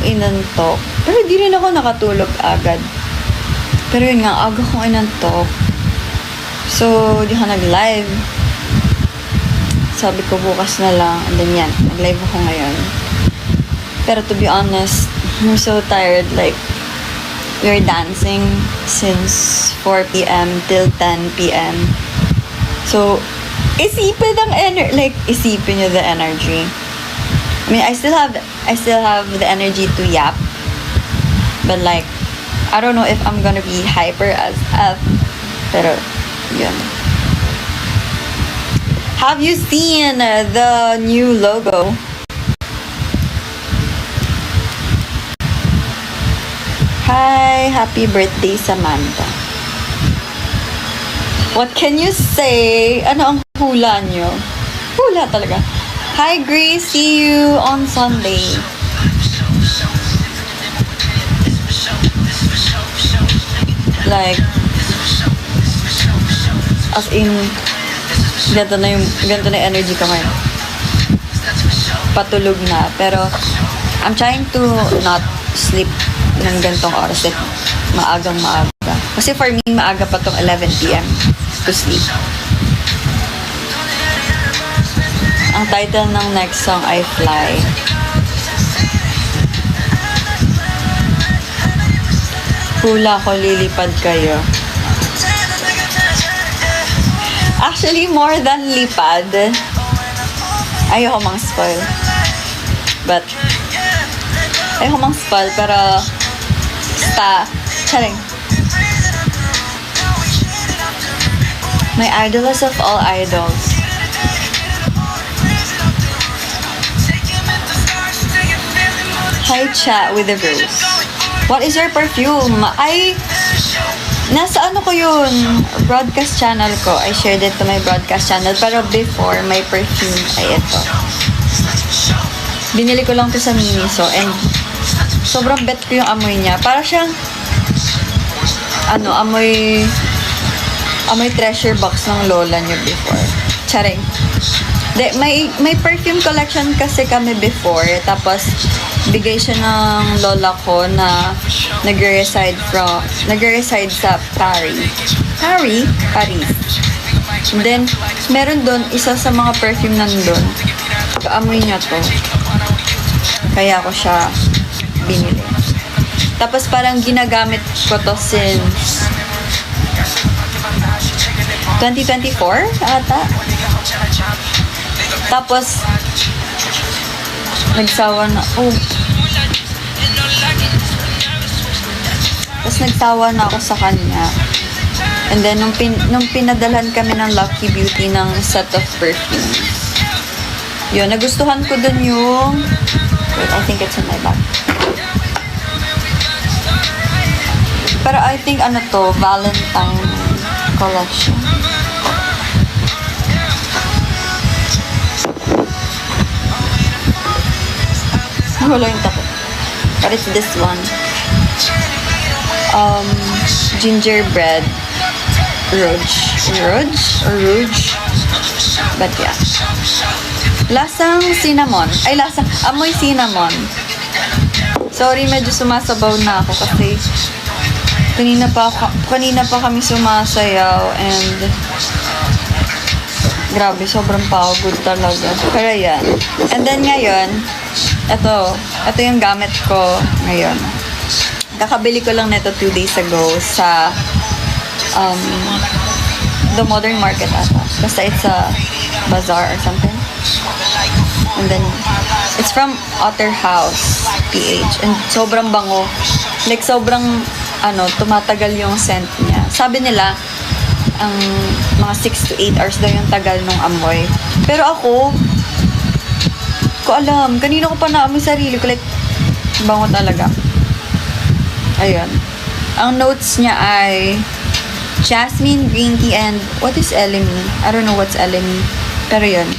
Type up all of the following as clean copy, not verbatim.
inantok. Pero di rin ako nakatulog agad. Pero yun nga, aga kong inantok. So, di ako nag-live. Sabi ko bukas na lang. And then yan, nag-live ako ngayon. Pero to be honest, I'm so tired. Like, we're dancing since 4 p.m. till 10 p.m. So, isipin nyo the energy. I mean, I still have the energy to yap. But like, I don't know if I'm gonna be hyper as F. Pero, yun. Have you seen the new logo? Hi, happy birthday, Samantha. What can you say? Ano ang hula nyo? Hula talaga. Hi, Grace. See you on Sunday. Like, as in, ganito na yung energy ko ngayon. Patulog na. Pero, I'm trying to not sleep ng gantong oras. Like, maaga. Kasi for me, maaga pa tong 11 p.m. to sleep. Ang title ng next song ay Fly. Hula ko, lilipad kayo. Actually, more than lipad. Ayoko mang spoil. But, ayoko mang spoil, pero charing. My idoless of all idols. Hi, chat with the bros. What is your perfume? Nasa ano ko yun? Broadcast channel ko. I shared it to my broadcast channel. Pero before, my perfume ay ito. Binili ko lang to sa Miniso. And sobrang bet ko yung amoy niya. Para siyang amoy treasure box ng lola niyo before. Charing. May perfume collection kasi kami before. Tapos, bigay siya ng lola ko na nag-reside sa Paris. And then, meron doon, isa sa mga perfume nandun. Kaamoy niya to. Kaya ko siya binili. Tapos parang ginagamit ko to since 2024 ata. Tapos, nagsawa na ako sa kanya. And then, nung pinadalhan kami ng Lucky Beauty ng set of perfumes. Yun, nagustuhan ko dun yung... Wait, I think it's in my bag. Pero I think Valentine collection. Wala yung takot. But it's this one. Gingerbread rouge. But yeah. Lasang cinnamon. Amoy cinnamon. Sorry, medyo sumasabaw na ako kasi kanina pa kami sumasayaw and grabe, sobrang pagod talaga. Pero yan. And then ngayon, ito yung gamit ko ngayon. Kakabili ko lang nito 2 days ago sa the Modern Market ata. Basta it's a bazaar or something. And then, it's from Otter House, PH. And sobrang bango. Like, sobrang, tumatagal yung scent niya. Sabi nila, ang mga 6 to 8 hours daw yung tagal ng amoy. Pero ako alam, kanina ko pa naamoy sarili ko. Like, bango talaga. Ayun. Ang notes niya ay jasmine, green tea, and what is elemi? I don't know what's elemi. Pero yun.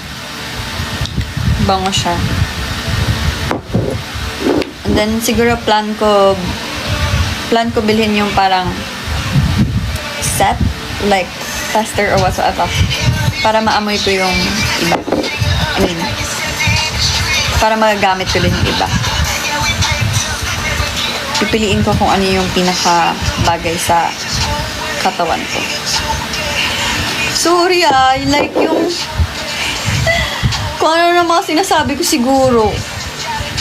Bango siya. And then, siguro plan ko bilhin yung parang set, like tester or whatsoever, para maamoy ko yung iba. I mean, para magagamit ko din yung iba. pipiliin ko kung ano yung pinaka bagay sa katawan ko. Sorry like yung kung ano na mga sinasabi ko siguro.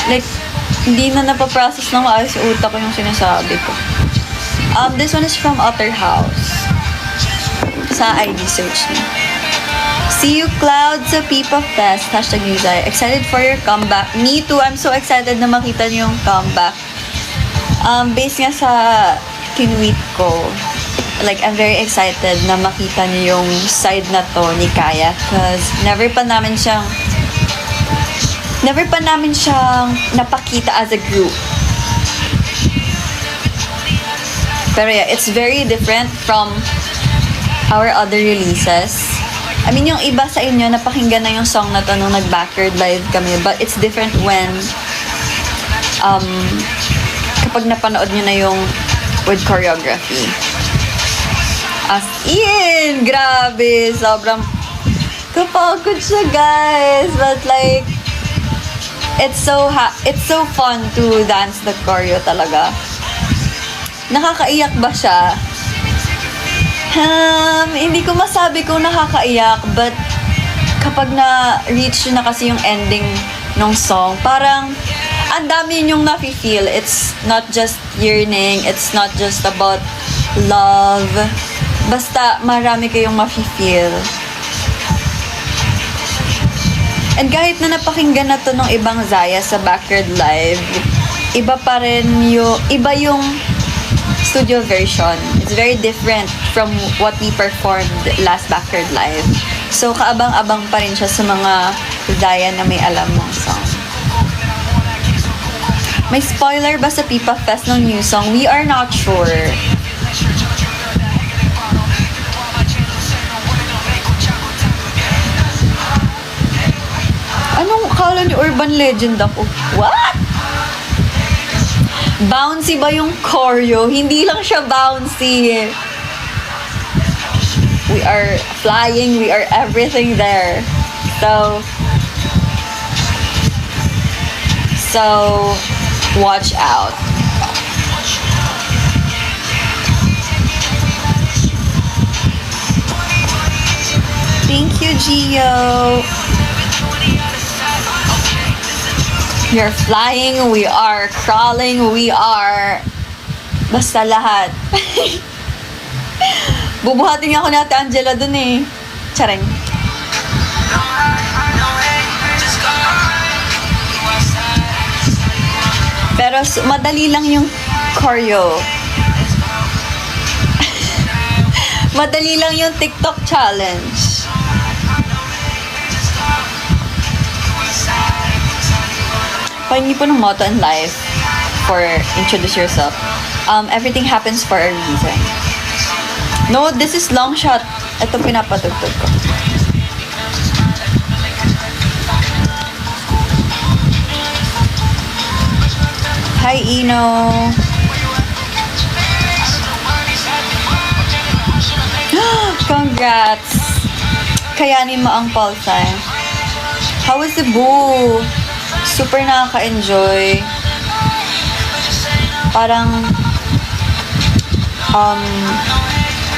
Like, hindi na napaprocess ng maayos sa utak ko yung sinasabi ko. This one is from Otter House. Sa ID search niya. See you clouds sa Pipa Fest. #Newseye. Excited for your comeback. Me too. I'm so excited na makita niyo yung comeback. Based nga sa tinweet ko, like, I'm very excited na makita niyo yung side na to ni Kaya. Cause never pa namin siyang napakita as a group. Pero yeah, it's very different from our other releases. I mean, yung iba sa inyo, napakinggan na yung song na to nung nag-backyard live kami. But it's different when kapag napanood nyo na yung with choreography. As in, grabe, sobrang kapagod siya, guys. But like, it's so fun to dance the choreo talaga. Nakakaiyak ba siya? Hindi ko masabi kung nakakaiyak, but kapag na-reach na kasi yung ending ng song, parang ang dami yung nafe-feel. It's not just yearning, it's not just about love. Basta marami kayong mafe-feel. And kahit na napakinggan na to ng ibang Zaya sa backyard live, iba yung studio version. It's very different from what we performed last backyard live. So, kaabang-abang pa rin siya sa mga Zaya na may alam ng song. May spoiler ba sa Pipa Fest ng new song? We are not sure. Anong akala ni Urban Legend ako? What? Bouncy ba yung choreo? Hindi lang siya bouncy. We are flying. We are everything there. So watch out. Thank you, Gio. You're flying, we are crawling, we are... Basta lahat. Bubuhatin nga ako ni Ate Angela dun eh. Charing. Pero madali lang yung choreo. Madali lang yung TikTok challenge. Pahingi po ng motto in life for introduce yourself. Everything happens for a reason. No, this is long shot. Ito pinapatugtog ko. Hi, Ino. Congrats. Kayanin mo ang pulsar. How was Cebu? Super nakaka-enjoy. Parang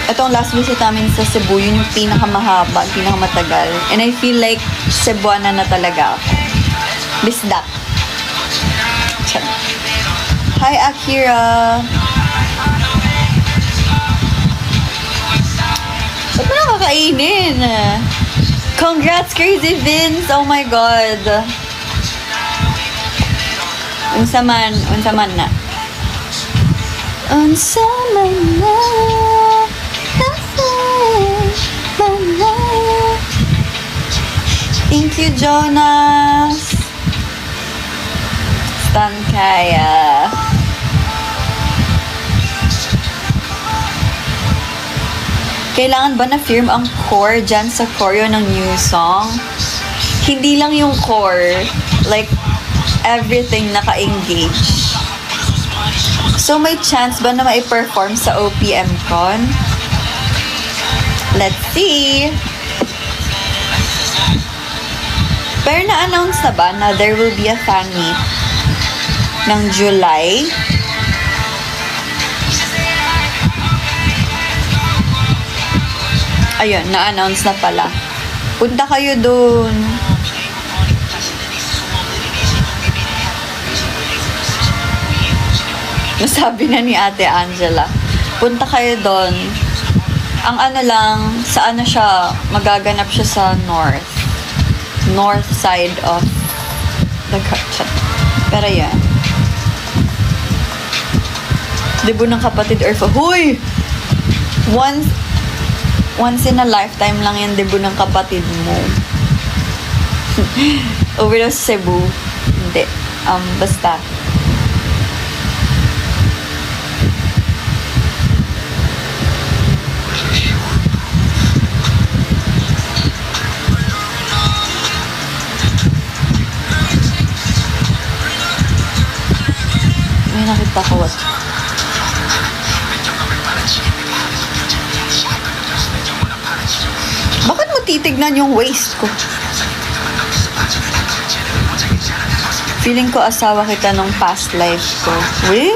itong last visit namin sa Cebu, yun yung pinakamahaba, pinakamatagal. And I feel like Cebuana na talaga ako. Bisdak. Hi, Akira. Ba't mo nakakainin? Congrats, Crazy Vince! Oh my God! Unsa man na. Unsa man na. Thank you, Jonas. Stan Kaya. Kailangan ba na-firm ang core dyan sa choreo ng new song? Hindi lang yung core. Like, everything naka-engage. So, may chance ba na mai-perform sa OPM Con? Let's see! Pero na-announce na ba na there will be a fan meet ng July Ayun, na-announce na pala. Punta kayo dun. Nasabi na ni Ate Angela. Punta kayo dun. Ang ano lang, sa ano siya, magaganap siya sa north side of the country. Pero yan. Debut ng Kapatid Earth. Huy! Once in a lifetime lang yung debut ng kapatid mo. Over sa Cebu. Hindi. Basta. May nakita ko. Bakit mo titignan yung waist ko? Feeling ko asawa kita nung past life ko. Uy?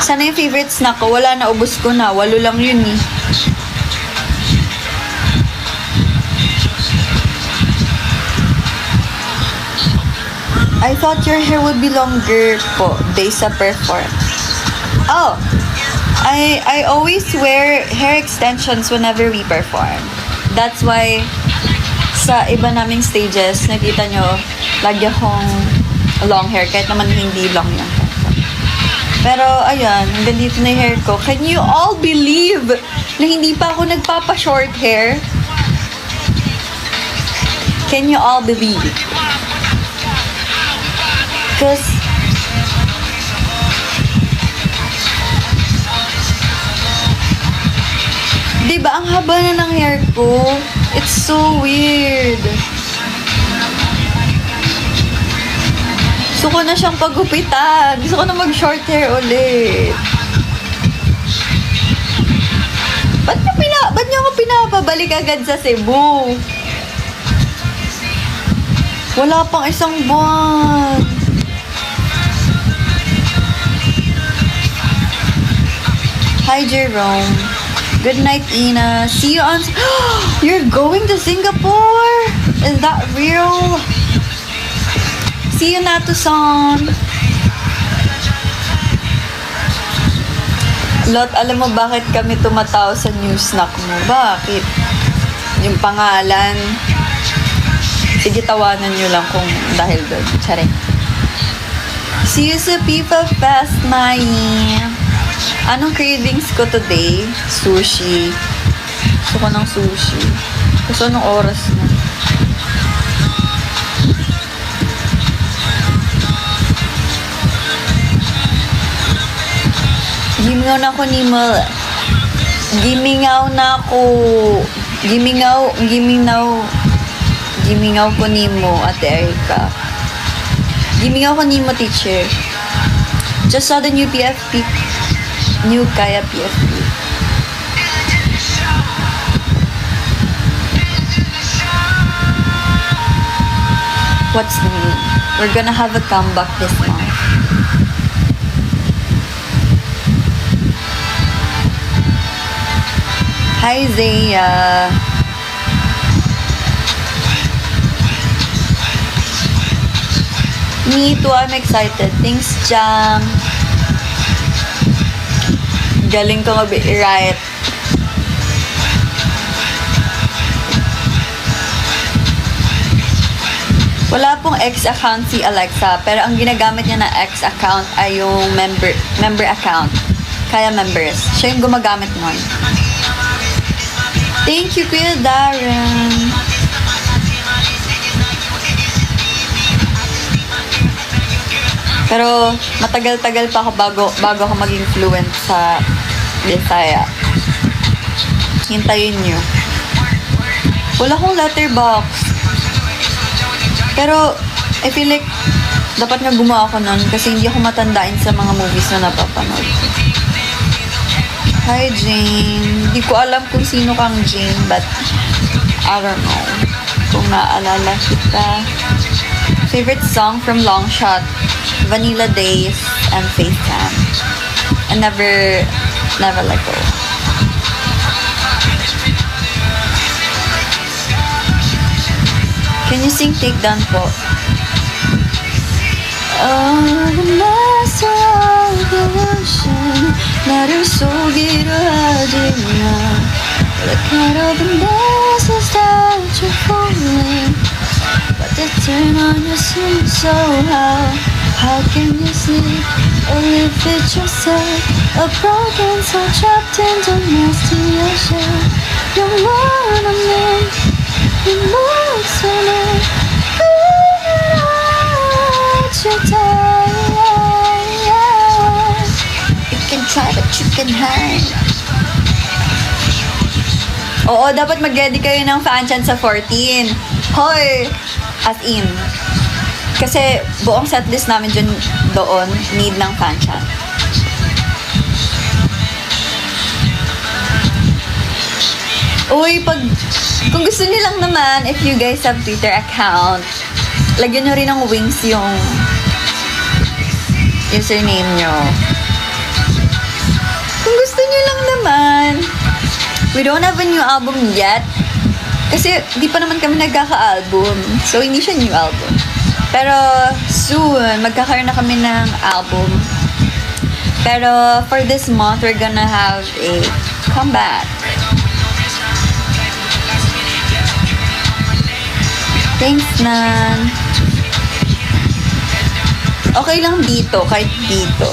Sana yung favorite snack ko? Wala na, ubos ko na. 8 lang yun eh. I thought your hair would be longer po based sa perform. Oh! I always wear hair extensions whenever we perform. That's why sa iba naming stages, nakita nyo, lagi akong long hair kahit naman hindi long yung hair ko. Pero ayan, hanggang dito na yung hair ko. Can you all believe na hindi pa ako nagpapa-short hair? Can you all believe? Because diba, ang haba na ng hair ko. It's so weird. Gusto ko na siyang pagupitan. Gusto ko na mag-short hair ulit. Ba't niyo ako pinapabalik agad sa Cebu? Wala pang 1 buwan. Hi, Jerome. Good night, Ina. See you on... You're going to Singapore? Is that real? See you, Nato-san. Lot, alam mo bakit kami tumatawa sa news snack mo? Bakit? Yung pangalan. Sige, tawanan nyo lang kung dahil doon. Charing. See you sa FIFA Fest, Mai. Anong cravings ko today? Sushi. Gusto ko ng sushi. Gusto anong oras na? Gimingaw na ako ni Mal. Gimingaw na ako. Gimingaw ko ni mo, Ate Erica. Gimingaw ko ni mo, teacher. Just saw the new PFP. New Kaya PFP. What's new? We're gonna have a comeback this month. Hi, Zaya. Me too, I'm excited. Thanks, Jam. Galing ko mag-write. Wala pong X account si Alexa, pero ang ginagamit niya na X account ay yung member account. Kaya members. Siya yung gumagamit nun. Thank you, Kuya Darren. Pero matagal-tagal pa ako bago ako maging fluent sa Bisaya. Hintayin nyo. Wala akong letterbox. Pero I feel like dapat nga gumawa ako nun kasi hindi ako matandain sa mga movies na napapanood. Hi, Jane. Hindi ko alam kung sino kang Jane, but I don't know kung naalala kita. Favorite song from Longshot, Vanilla Days, and FaceTime. And never let go. Can you sing Takedown po? Oh, the master of the ocean 나를 속이려 하지 마 Look at all the messes that you're falling But they turn on your sleep so how can you sleep or live it yourself A broken soul trapped in the nasty ocean You're more than a man You're more than a you can try but you can hide Oo, dapat mag-ready kayo ng fan chant sa 14 Hoy! As in kasi buong setlist namin doon need ng fan chant Uy, kung gusto niyo lang naman if you guys have Twitter account lagyan nyo rin ng wings yung username nyo. Kung gusto nyo lang naman, we don't have a new album yet. Kasi di pa naman kami nagkaka-album. So, hindi siya new album. Pero, soon, magkakaroon na kami ng album. Pero, for this month, we're gonna have a comeback. Thanks, Nan. Okay lang dito, kahit dito.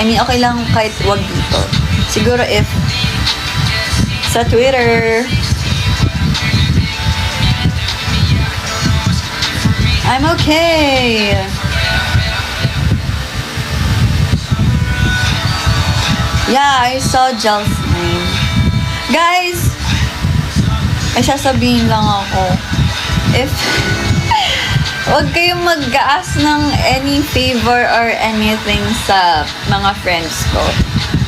I mean, okay lang kahit wag dito. Siguro if sa Twitter, I'm okay. Yeah, I saw Jel's name. Guys, may sasabihin lang ako. If wag kayong mag-ask ng any favor or anything sa mga friends ko.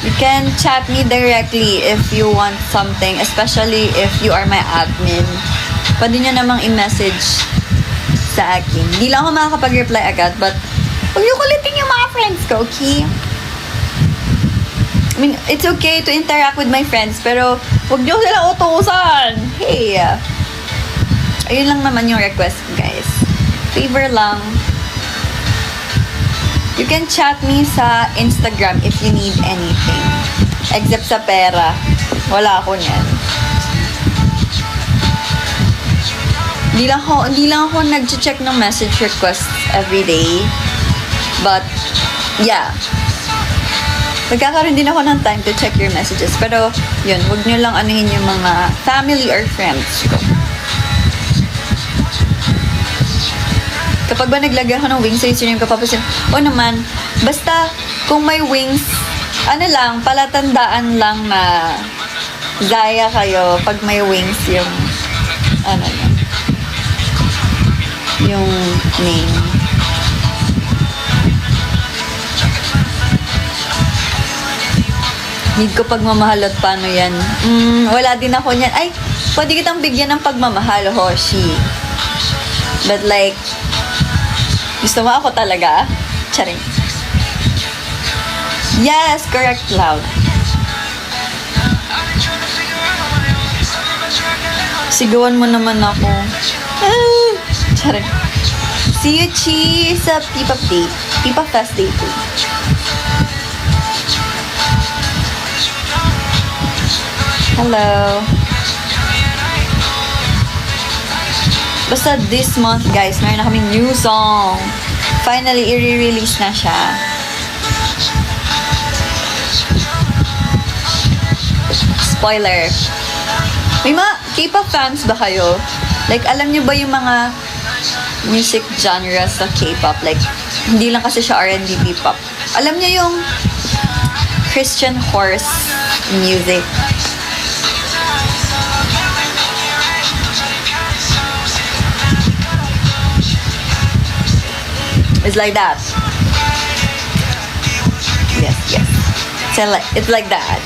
You can chat me directly if you want something, especially if you are my admin. Pwede nyo namang i-message sa akin. Hindi lang ako makakapag-reply agad, but huwag nyo kulitin yung mga friends ko, okay? I mean, it's okay to interact with my friends, pero huwag nyo sila utusan. Hey! Ayun lang naman yung request, guys. Favor lang. You can chat me sa Instagram if you need anything. Except sa pera. Wala ako niyan. Hindi lang ako nag-check ng message requests every day. But, yeah. Magkakaroon din ako ng time to check your messages. Pero, yun, huwag nyo lang anuhin yung mga family or friends ko. Kapag ba naglagay ako ng wings sa username, kapapasin, o naman, basta kung may wings, ano lang, palatandaan lang na Zaya kayo pag may wings yung, ano na, yung name. Need ko pagmamahal at paano yan? Wala din ako niyan. Ay, pwede kitang bigyan ng pagmamahal, Hoshi. But like, gusto mo ako talaga? Charing. Yes, correct, Loud. Sigawan mo naman ako. Charing. See you, Chi, sa P-Pop Day. P-Pop Fest Day 2. Hello. Basta this month, guys, mayroon na kaming new song. Finally, i-release na siya. Spoiler. May mga K-pop fans ba kayo? Like, alam nyo ba yung mga music genres sa K-pop? Like, hindi lang kasi siya R&B P-pop. Alam nyo yung Christian horse music? It's like that. Yes, yes. It's like that.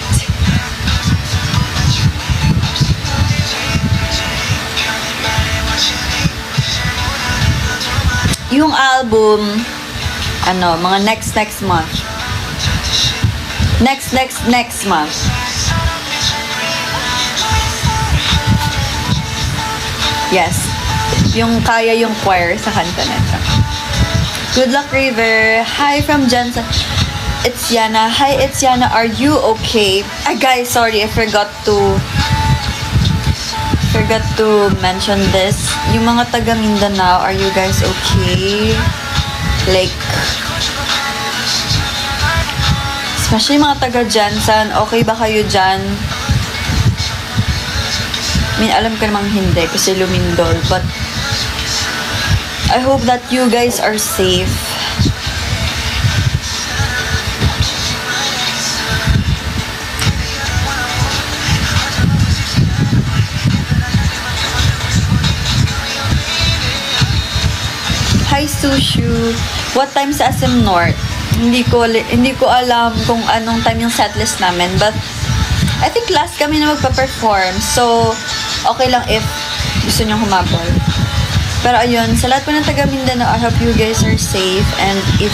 Yung album, mga next month. Next month. Yes. yung kaya yung choir sa kanta nito. Good luck, River. Hi from Jensen. It's Yana. Hi, it's Yana. Are you okay? Guys, sorry, I forgot to mention this. Yung mga taga Mindanao, are you guys okay? Like, especially mga taga Jensen, okay ba kayo dyan? I mean, alam ko namang hindi kasi lumindol, but I hope that you guys are safe. Hi Sushu. What time sa SM North? Hindi ko alam kung anong time yung setlist namin, but I think last kami na magpa-perform. So, okay lang if gusto niyong humabol. Pero ayun, sa lahat po ng taga Mindanao, I hope you guys are safe, and if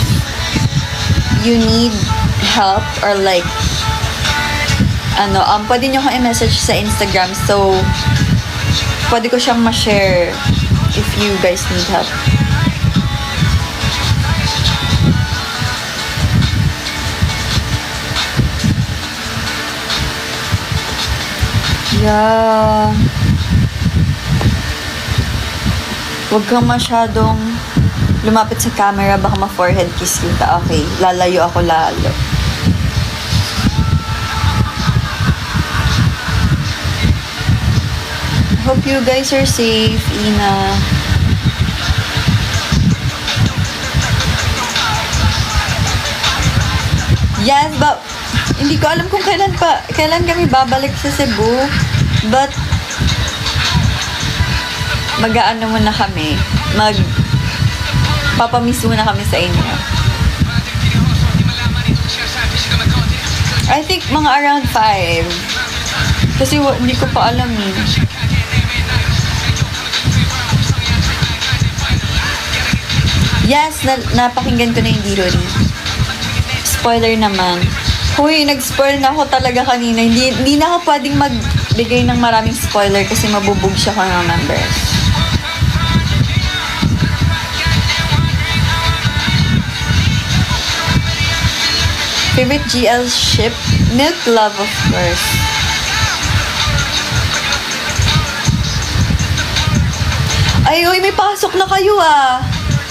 you need help or like pwede niyo akong i-message sa Instagram, so pwede ko siyang ma-share if you guys need help. Yeah. Huwag kang masyadong lumapit sa camera, baka ma-forehead kiss kita. Okay, lalayo ako lalo. Hope you guys are safe, Ina. Yes, but hindi ko alam kung kailan kami babalik sa Cebu. But mag-aano muna kami. Papamiss muna kami sa inyo. I think mga around 5. Kasi hindi ko pa alam eh. Yes, napakinggan ko na yung Dirori. Spoiler naman. Huy, nag-spoil na ako talaga kanina. Hindi na ako pwedeng magbigay ng maraming spoiler kasi mabubog siya kung ng members. Favorite GL ship? Milk Love, of course. Ay, uy, may pasok na kayo ah.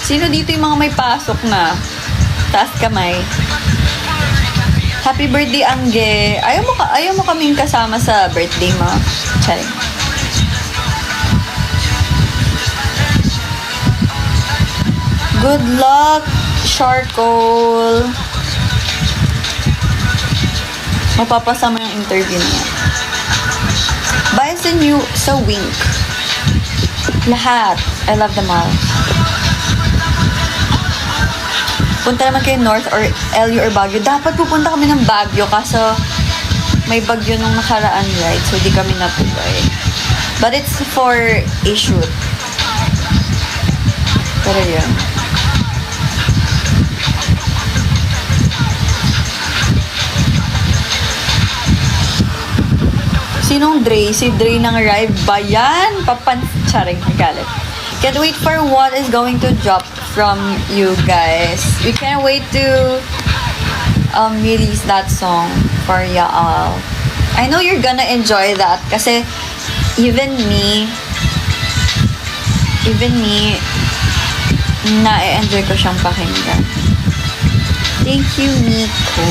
Sino dito yung mga may pasok na? Taas kamay. Happy birthday, Angge. Ayaw mo kaming kasama sa birthday mo. Charing. Good luck, Charcoal. Mapapasama yung interview niya. Bye sa Wink. Lahat. I love them all. Punta naman kayo North or LU or Baguio. Dapat pupunta kami ng Baguio kaso may bagyo nung nakaraan, right? So, di kami natuloy. But it's for a shoot. Pero yun. Sinong Dre? Si Dre ng Rive ba yan? Charing, nagalit. Can't wait for what is going to drop from you guys. We can't wait to release that song for y'all. I know you're gonna enjoy that kasi even me na-enjoy ko siyang pakinggan. Thank you, Nico.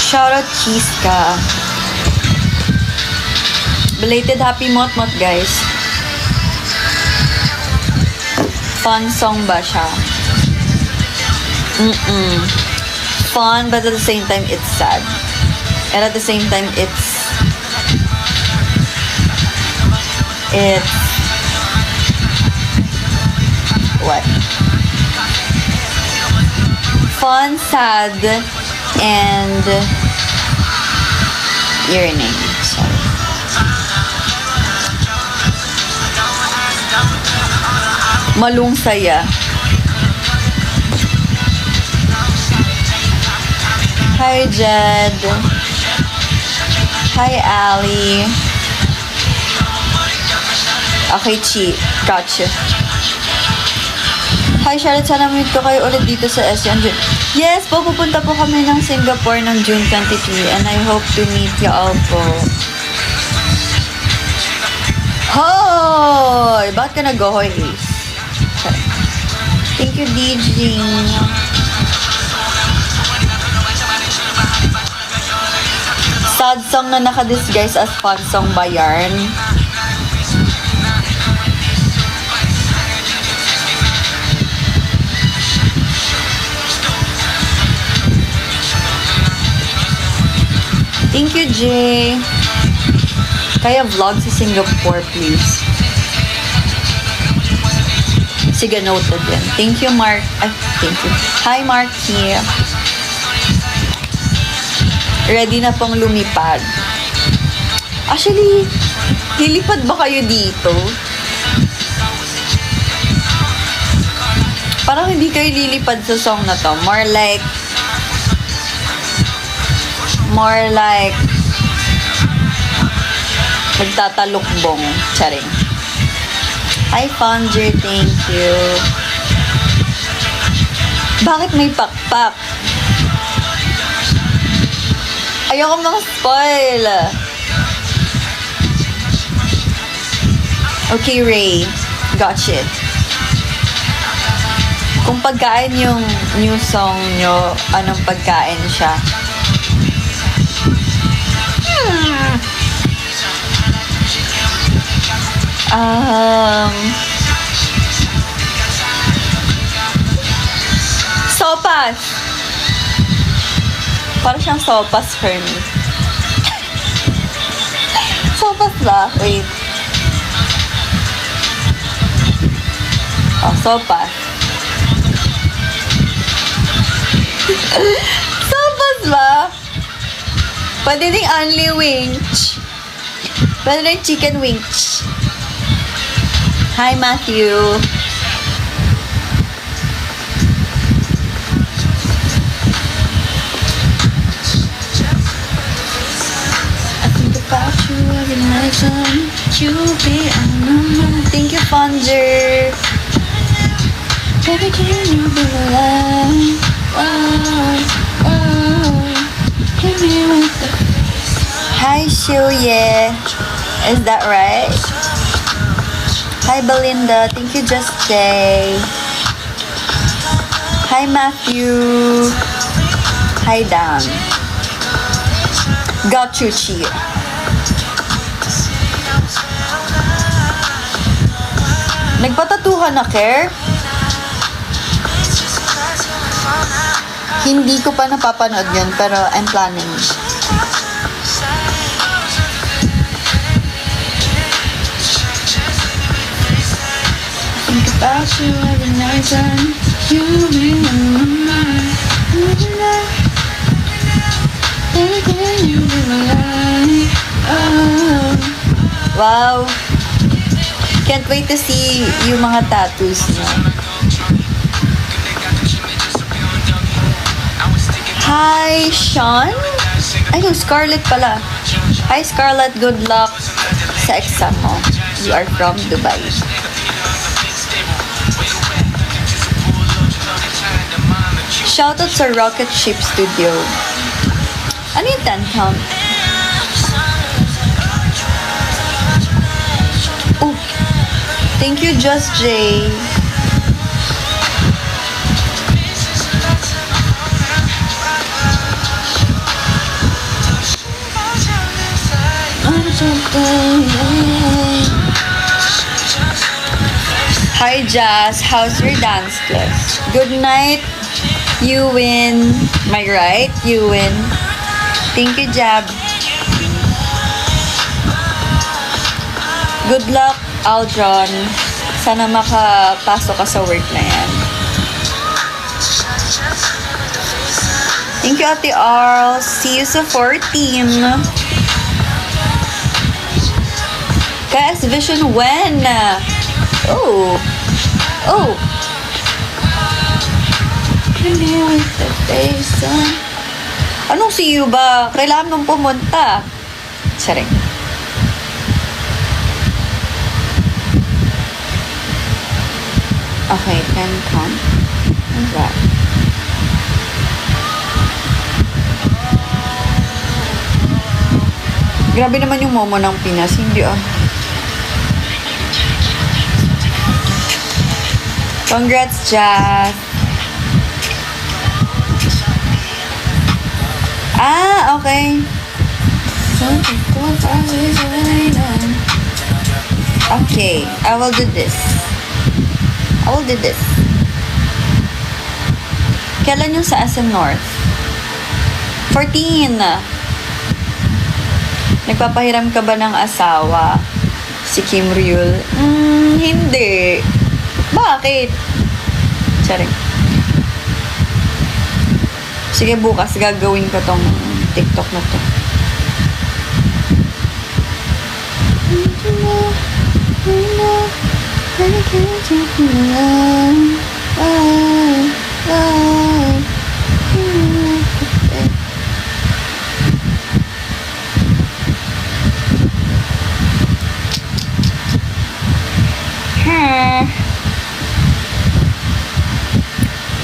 Shoutout Chiska. Belated happy Mot-Mot, guys. Fun song ba siya? Fun, but at the same time, it's sad. And at the same time, it's what? Fun, sad, and yearning. Sorry. Malung saya. Hi, Jed. Hi, Ali. Okay, Chi. Gotcha. Hi, Charlotte. Sana meet ko kayo ulit dito sa SN June. Yes po, pupunta po kami ng Singapore ng June 23 and I hope to meet you all po. Hoy! Bakit ka nag-hoy, Ace? Thank you, DJ. Sad song na naka-disguise as fun song ba yarn? Thank you, Jay. Kaya vlog sa Singapore, please. Sige, noted yan. Thank you, Mark. Ay, thank you. Hi, Marky. Ready na pong lumipad. Actually, lilipad ba kayo dito? Parang hindi kayo lilipad sa song na to. More like nagtatalukbong. Charing. Hi, Founder. Thank you. Bakit may pakpak? Ayoko mga spoil. Okay, Ray. Gotcha. Kung pagkain yung new song nyo, anong pagkain siya? Sopas. Parang siyang sopas for me. Sopas ba? Wait. Oh, sopas. Sopas ba? Pwede ding only wings. Pwede ding chicken wings. Hi, Matthew. I think about you every night, son. You be on my mind. Thank you, Fonder. Baby, can you be alive? Oh, oh. Hit me with the... Hi, Shuye. Is that right? Hi, Belinda. Thank you, Just Jay. Hi, Matthew. Hi, Dan. Got you, Chi. Nagpatatuhan na, Care? Hindi ko pa napapanood yun, pero I'm planning. Think about you every night, son. You be on my mind. Every night. Every day you be my life. Oh. Wow. Can't wait to see yung mga tattoos niya. Hi, Sean? Ay, no, Scarlett pala. Hi, Scarlett. Good luck sa exam mo. You are from Dubai. Shoutout sa Rocket Ship Studio. Ano yung 10 count? Oh, thank you, Just Jay. Hi, Jazz. How's your dance class? Good night. You win. Am I right? You win. Thank you, Jab. Good luck, Aldron. Sana makapasok ka sa work na yan. Thank you, Ate Arl. See you sa 14. Guys, Vision when? Oh. Oh. With the face on. Anong see you ba? Kailangan mong pumunta. Charing. Okay, 10 count. What's that? Grabe naman yung Momo ng Pinas. Hindi Congrats, Jazz. Okay. Okay, I will do this. Kailan yung sa SM North? 14. Nagpapahiram ka ba ng asawa? Si Kim Ryul? Hindi. Bakit? Charing. Sige, bukas gagawin ko tong TikTok na to.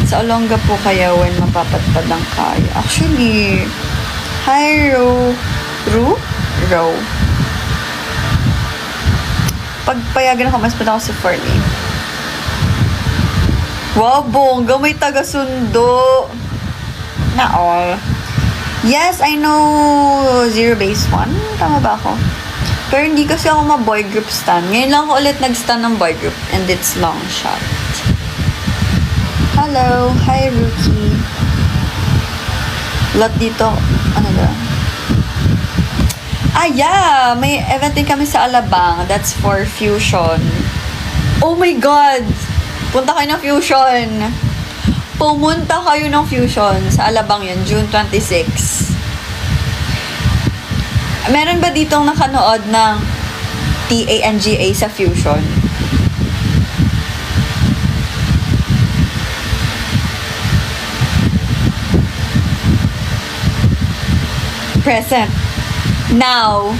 Sa Olonga po kaya when mapapatpad ang kaya. Actually, hi, Ro. Pagpayagan ako, mas punta ako sa Fernie. Wow, bongga, may taga-sundo. Na all. Yes, I know Zero Base 1. Tama ba ako? Pero hindi kasi ako ma-boy group stan. Ngayon lang ako ulit nag-stan ng boy group. And it's long shot. Hello. Hi, Rookie. Lot dito. Ano ba? Yeah! May event din kami sa Alabang. That's for Fusion. Oh my God! Punta kayo ng Fusion. Pumunta kayo ng Fusion. Sa Alabang yun, June 26. Meron ba ditong nakanood ng TANGA sa Fusion? Present. Now,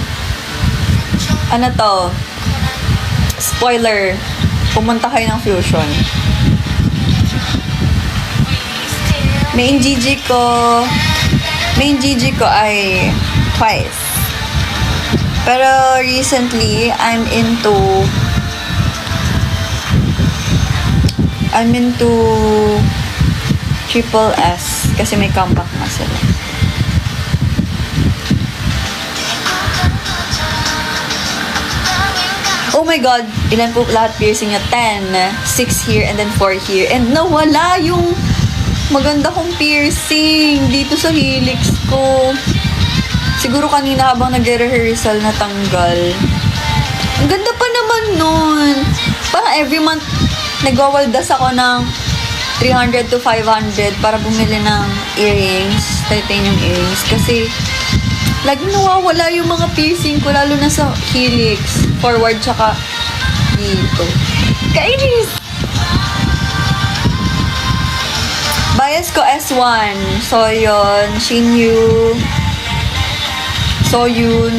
ano to? Spoiler. Pumunta kayo ng Fusion. Main GG ko ay twice. Pero recently, I'm into Triple S kasi may comeback na sila. Oh my God! Ilan po lahat piercing niya? 10. 6 here and then 4 here. And nawala yung maganda kong piercing dito sa helix ko. Siguro kanina habang nagre-rehearsal natanggal. Ang ganda pa naman nun. Parang every month nagwawaldas ako ng 300 to 500 para bumili ng earrings, titanium earrings. Kasi lagi nawawala yung mga piercing ko, lalo na sa helix, forward, tsaka dito. Kainis! Bias ko S1, Soyeon, Shinyu, Soyun,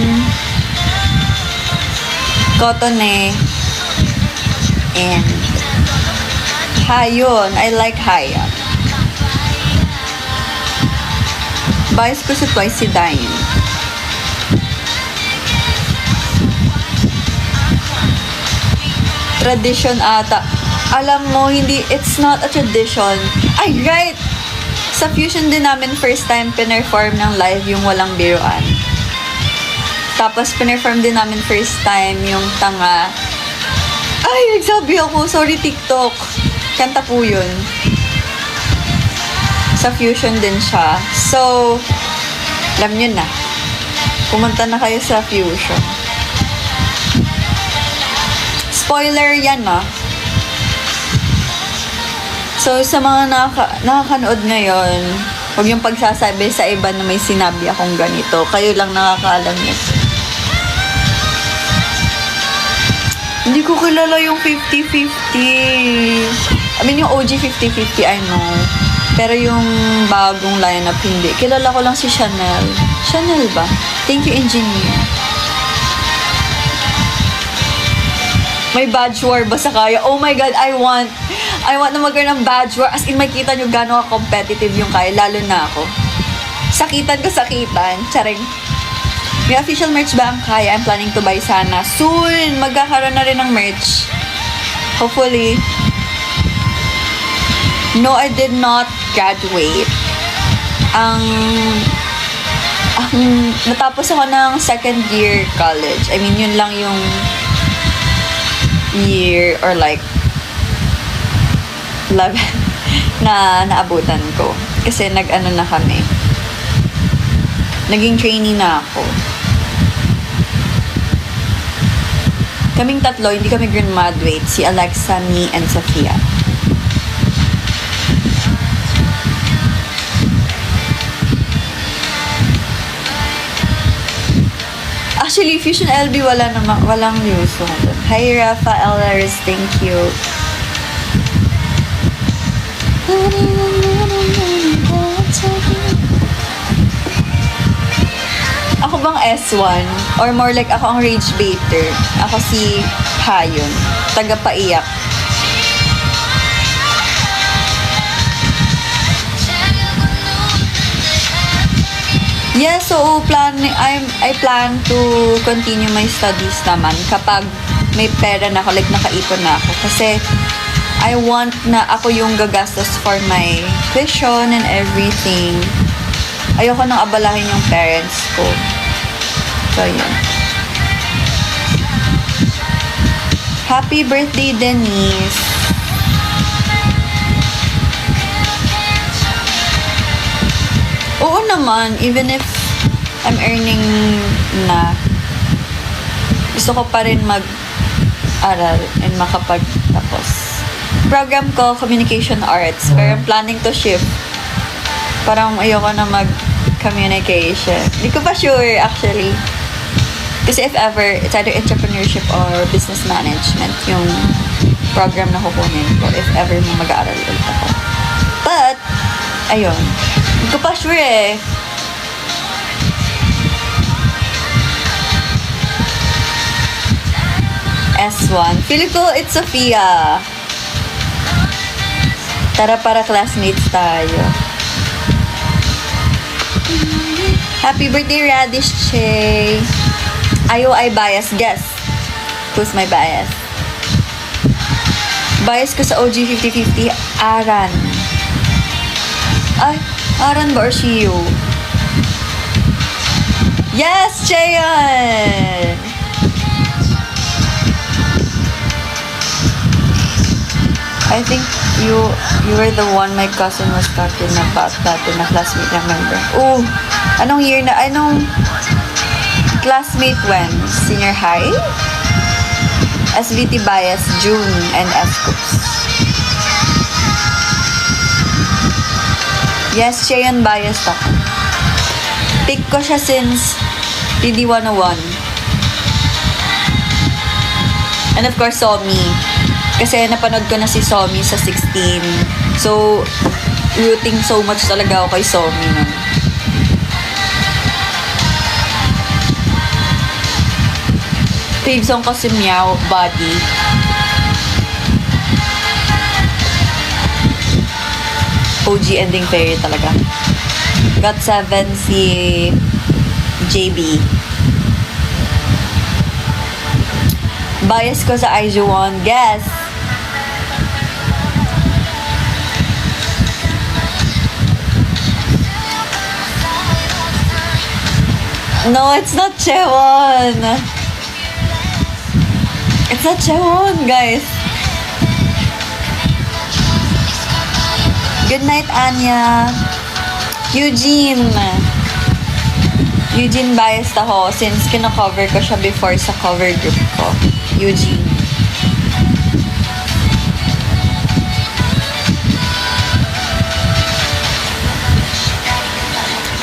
Kotone, and Hayon. I like Hayon. Bias ko sa Twice si Dine. Tradition ata. Alam mo, it's not a tradition. Ay, right! Sa Fusion din namin, first time pinerform ng live yung Walang Biruan. Tapos, pinerform din namin first time yung Tanga. Ay, nagsabi ako. Sorry, TikTok. Kanta po yun. Sa Fusion din siya. So, alam nyo na. Pumunta na kayo sa Fusion. Spoiler yan, So, sa mga nakakanood ngayon, huwag yung pagsasabi sa iba na may sinabi akong ganito. Kayo lang nakakaalam nito. Hindi ko kilala yung 50-50. I mean, yung OG 50-50, I know. Pero yung bagong lineup, hindi. Kilala ko lang si Chanel. Chanel ba? Thank you, engineer. May badge war ba sa Kaya? Oh my God, I want na magkaroon ng badge war. As in, makita nyo gano'ng competitive yung Kaya, lalo na ako. Sakitan ko sakitan. Charing. May official merch ba ang Kaya? I'm planning to buy sana. Soon! Magkakaroon na rin ng merch. Hopefully. No, I did not graduate. Natapos ako ng second year college. I mean, yun lang yung year or like 11 na naabutan ko. Kasi nag-ano na kami. Naging trainee na ako. Kaming tatlo, hindi kami graduate. Si Alexa, me, and Sofia. Actually, Fusion LB walang use. Hi, Rafa Elleris, thank you. Ako bang S1? Or more like ako ang rage baiter? Ako si Hayon, taga-paiyak. Yeah, so I plan to continue my studies naman kapag may pera na ako, like nakaipon na ako. Kasi I want na ako yung gagastos for my tuition and everything. Ayoko nang abalahin yung parents ko. So, yun. Happy birthday, Denise! Oo naman, even if I'm earning na, gusto ko pa rin mag-aral and makapagtapos. Program ko, Communication Arts, pero I'm planning to shift. Parang ayoko na mag-communication. Hindi ko pa sure, actually. Kasi if ever, it's either entrepreneurship or business management yung program na kukunin ko if ever mag-aaral ulit ako. But, ayun. Hindi ko pa sure eh. S1. Feeling ko it's Sophia. Tara para classmates tayo. Happy birthday, Radish Che. IOI bias. Guess. Who's my bias? Bias ko sa OG 50-50. Aran. Ay, Aran ba or Shio? Yes, Cheon! I think you were the one my cousin was talking about that in a classmate, remember? Oh, anong year na? Anong classmate when? Senior high? SVT bias, June, and S-Coops. Yes, Cheon biased ako. Pick ko siya since PD 101. And of course, Somi. Kasi napanood ko na si Somi sa 16. So, rooting so much talaga ako kay Somi nun. Fave song ko si Meow, Body. OG ending fairy talaga. Got 7 si JB. Bias ko sa IJ1. Guess. No, it's not Chewon. It's not Chewon, guys. Good night, Anya. Eugene. Eugene biased ako since kino-cover ko siya before sa cover group ko. Eugene.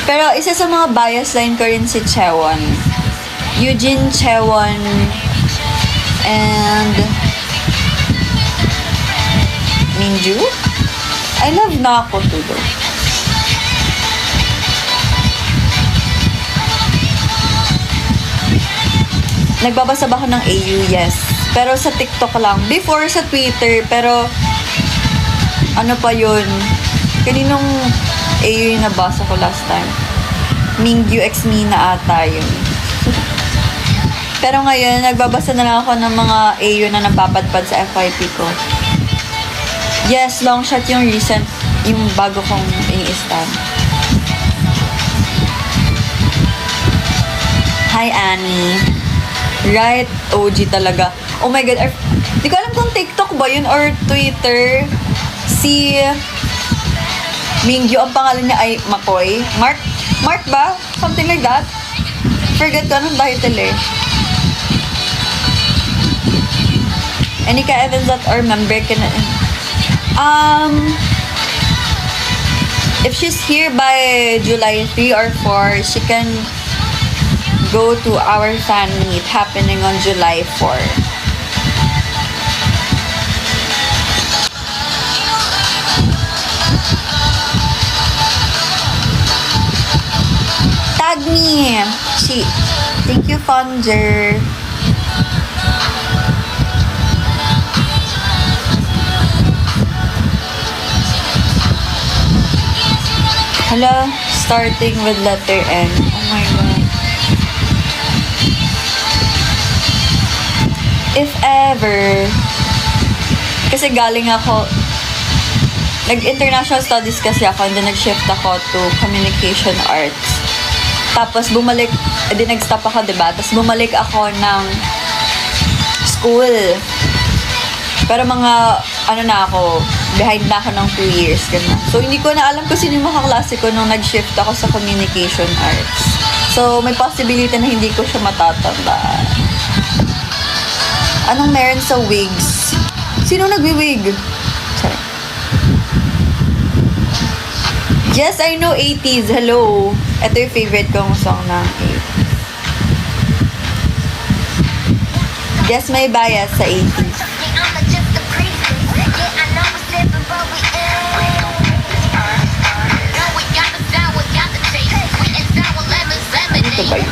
Pero isa sa mga bias line ko rin si Chewon. Eugene, Chewon, and Minju? I love Nako too though. Nagbabasa ba ako ng AU? Yes. Pero sa TikTok lang. Before sa Twitter, pero ano pa yun? Kaninong AU yung nabasa ko last time? Mingyu X Mina ata yun. Pero ngayon, nagbabasa na lang ako ng mga AU na napapadpad sa FYP ko. Yes, long shot yung recent, yung bago kong i-stan. Hi, Annie. Right, OG talaga. Oh my God. Di ko alam kung TikTok ba yun or Twitter. Si Mingyu, ang pangalan niya ay Makoy. Mark ba? Something like that. Forget ko anong title eh. Any ka-events that or member can... if she's here by July 3 or 4, she can go to our fan meet happening on July 4. Tag me! Thank you, Fonger. Hello, starting with letter N. Oh my God. If ever, kasi galing ako, nag-international studies kasi ako, and then nag-shift ako to communication arts. Tapos bumalik, nag-stop ako, diba? Tapos bumalik ako ng school. Pero mga, na ako, behind na ako ng 2 years. Ganun. So, hindi ko na alam kung sino yung makaklase ko nung nag-shift ako sa communication arts. So, may possibility na hindi ko siya matatandaan. Anong meron sa wigs? Sino nagwi-wig? Sorry. Yes, I know 80s. Hello. Ito yung favorite kong song ng 80s. Yes, may bias sa 80s. Ito ba yun?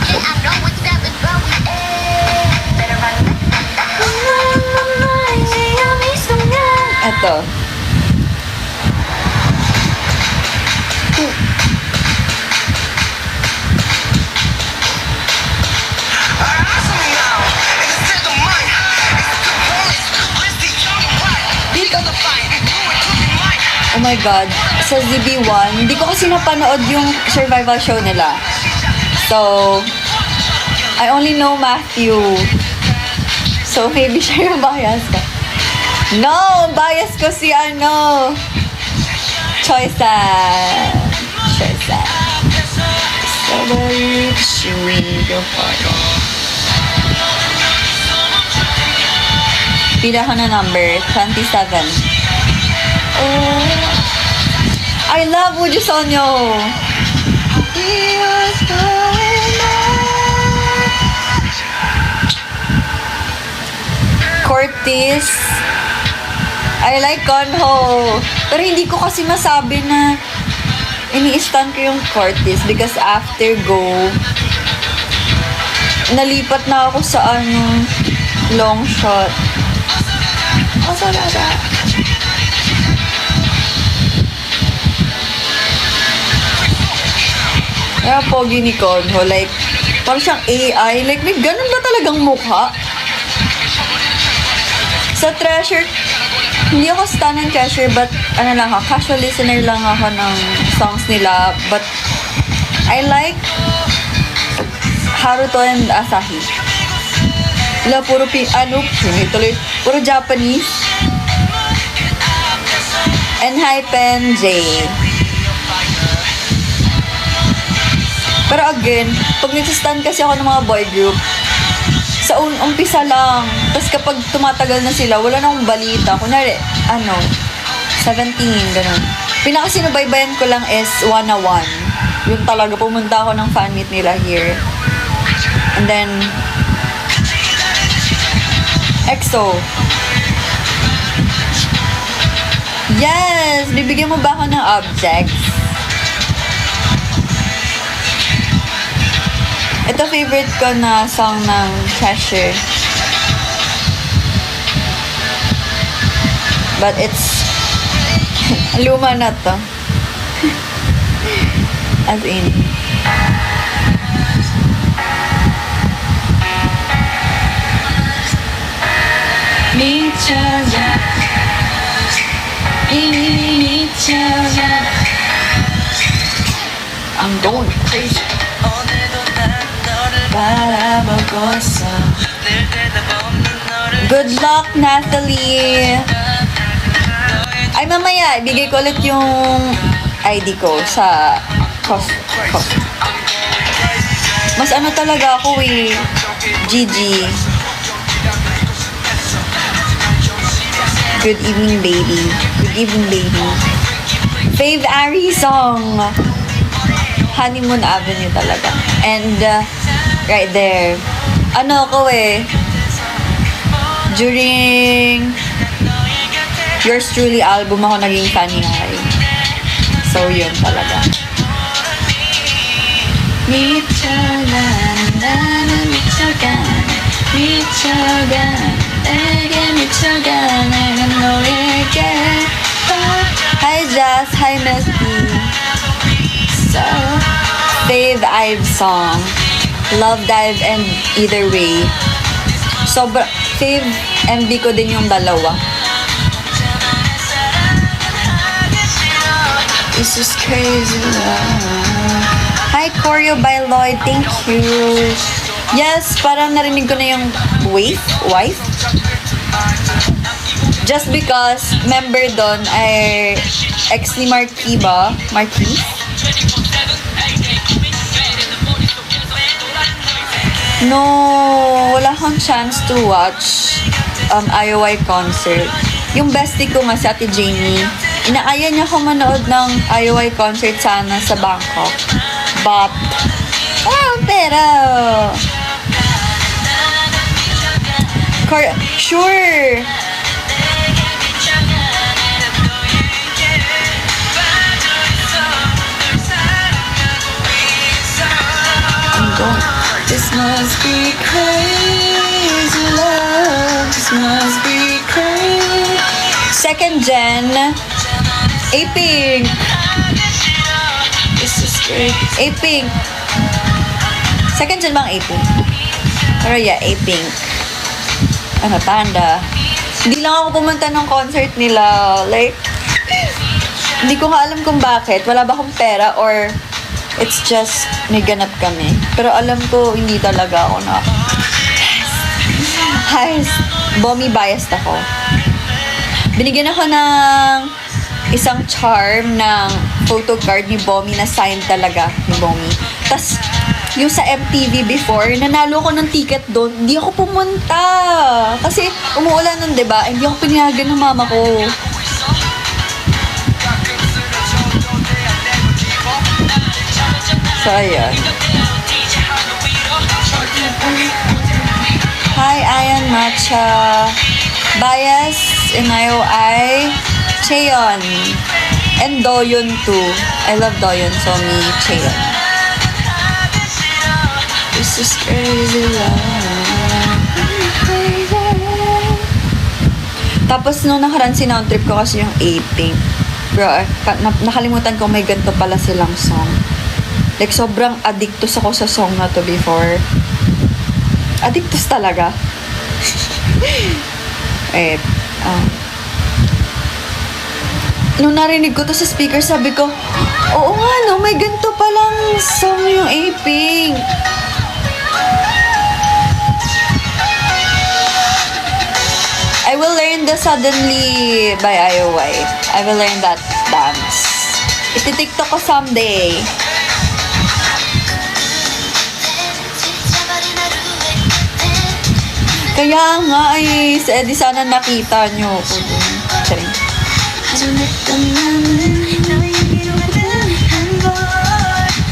Ito. Oh my God. Sa ZB1, hindi ko kasi napanood yung survival show nila. So, I only know Matthew. So, maybe siya yung bias ko. No! Bias ko si Choice. So, very sweet your father. Pila ko na number, 27. Oh, I love Would You Sonyo. Curtis. I like Conho. Pero hindi ko kasi masabi na ini-stan ko yung Curtis because after Go, nalipat na ako sa long shot. Oh, sorry. Kaya pogi ni Conho, like, parang siyang AI. Like, may ganun ba talagang mukha? Sa Treasure, hindi ako stan ng Treasure, but, casual listener lang ako ng songs nila. But, I like Haruto and Asahi. Wala, puro puro Japanese. And Hypen J. Pero again, pag nagsistan kasi ako ng mga boy group, sa umpisa lang. Tapos kapag tumatagal na sila, wala na akong balita. Kunwari, 17, ganun. Pinakasinubaybayan ko lang is 101. Yung talaga, pumunta ako ng fan meet nila here. And then, EXO. Yes! Bibigyan mo ba ako ng objects? Ito favorite ko na song ng Treasure. But it's luma na to. As in. I'm going crazy. Good luck, Natalie! Ay, mamaya, ibigay ko ulit yung ID ko sa Mas ano talaga ako eh. Gigi. Good evening, baby. Good evening, baby. Fave Ari song. Honeymoon Avenue talaga. And, right there. Ano ko eh. During Yours Truly album ako naging fan ni Hari. So, yun talaga. Hi, Jazz. Hi, Mesty. So, Fave Ive song. Love Dive and Either Way. Sobra, Fave MV ko din yung dalawa. This is crazy love. Hi, Choreo by Lloyd. Thank you. Yes, parang narinig ko na yung wife. Just because member doon ay ex ni Marquis ba? Marquis? No, wala akong chance to watch IOI concert. Yung bestie ko nga si Ate Jamie, inaaya niya ako manood ng IOI concert sana sa Bangkok. But, pero... Sure! This must be crazy love. This must be crazy. Second gen, A-Pink. This is great. A-Pink. Second gen bang A-Pink? Pero yeah, A-Pink. Ano, Panda. Hindi lang ako pumunta ng concert nila. Like, hindi ko nga alam kung bakit. Wala ba akong pera or it's just may ganap kami. Pero alam ko, hindi talaga ako na Bommy biased ako. Binigyan ako ng isang charm ng photo card ni Bommy na signed talaga ni Bommy. Tas yung sa MTV before, nanalo ko ng ticket doon, hindi ako pumunta. Kasi umuulan nun, diba? Hindi ako pinayagan ng mama ko. So, ayan. Hi, Ayan Matcha. Bias in IOI. Cheon. And Doyon too. I love Doyon, so me, Cheon. This is crazy love. Tapos nung nakaraan sinound trip ko kasi yung A-Pink. Bro, nakalimutan ko may ganito pala silang song. Like, sobrang addictus ako sa song na to before. Addictus talaga. Wait. Nung narinig ko to sa speaker, sabi ko, oo nga, no, may ganito palang song yung A-Pink. I will learn the Suddenly by IOI. I will learn that dance. Iti-TikTok ko someday. Kaya nga ay, di sana nakita nyo ko dun. Charing.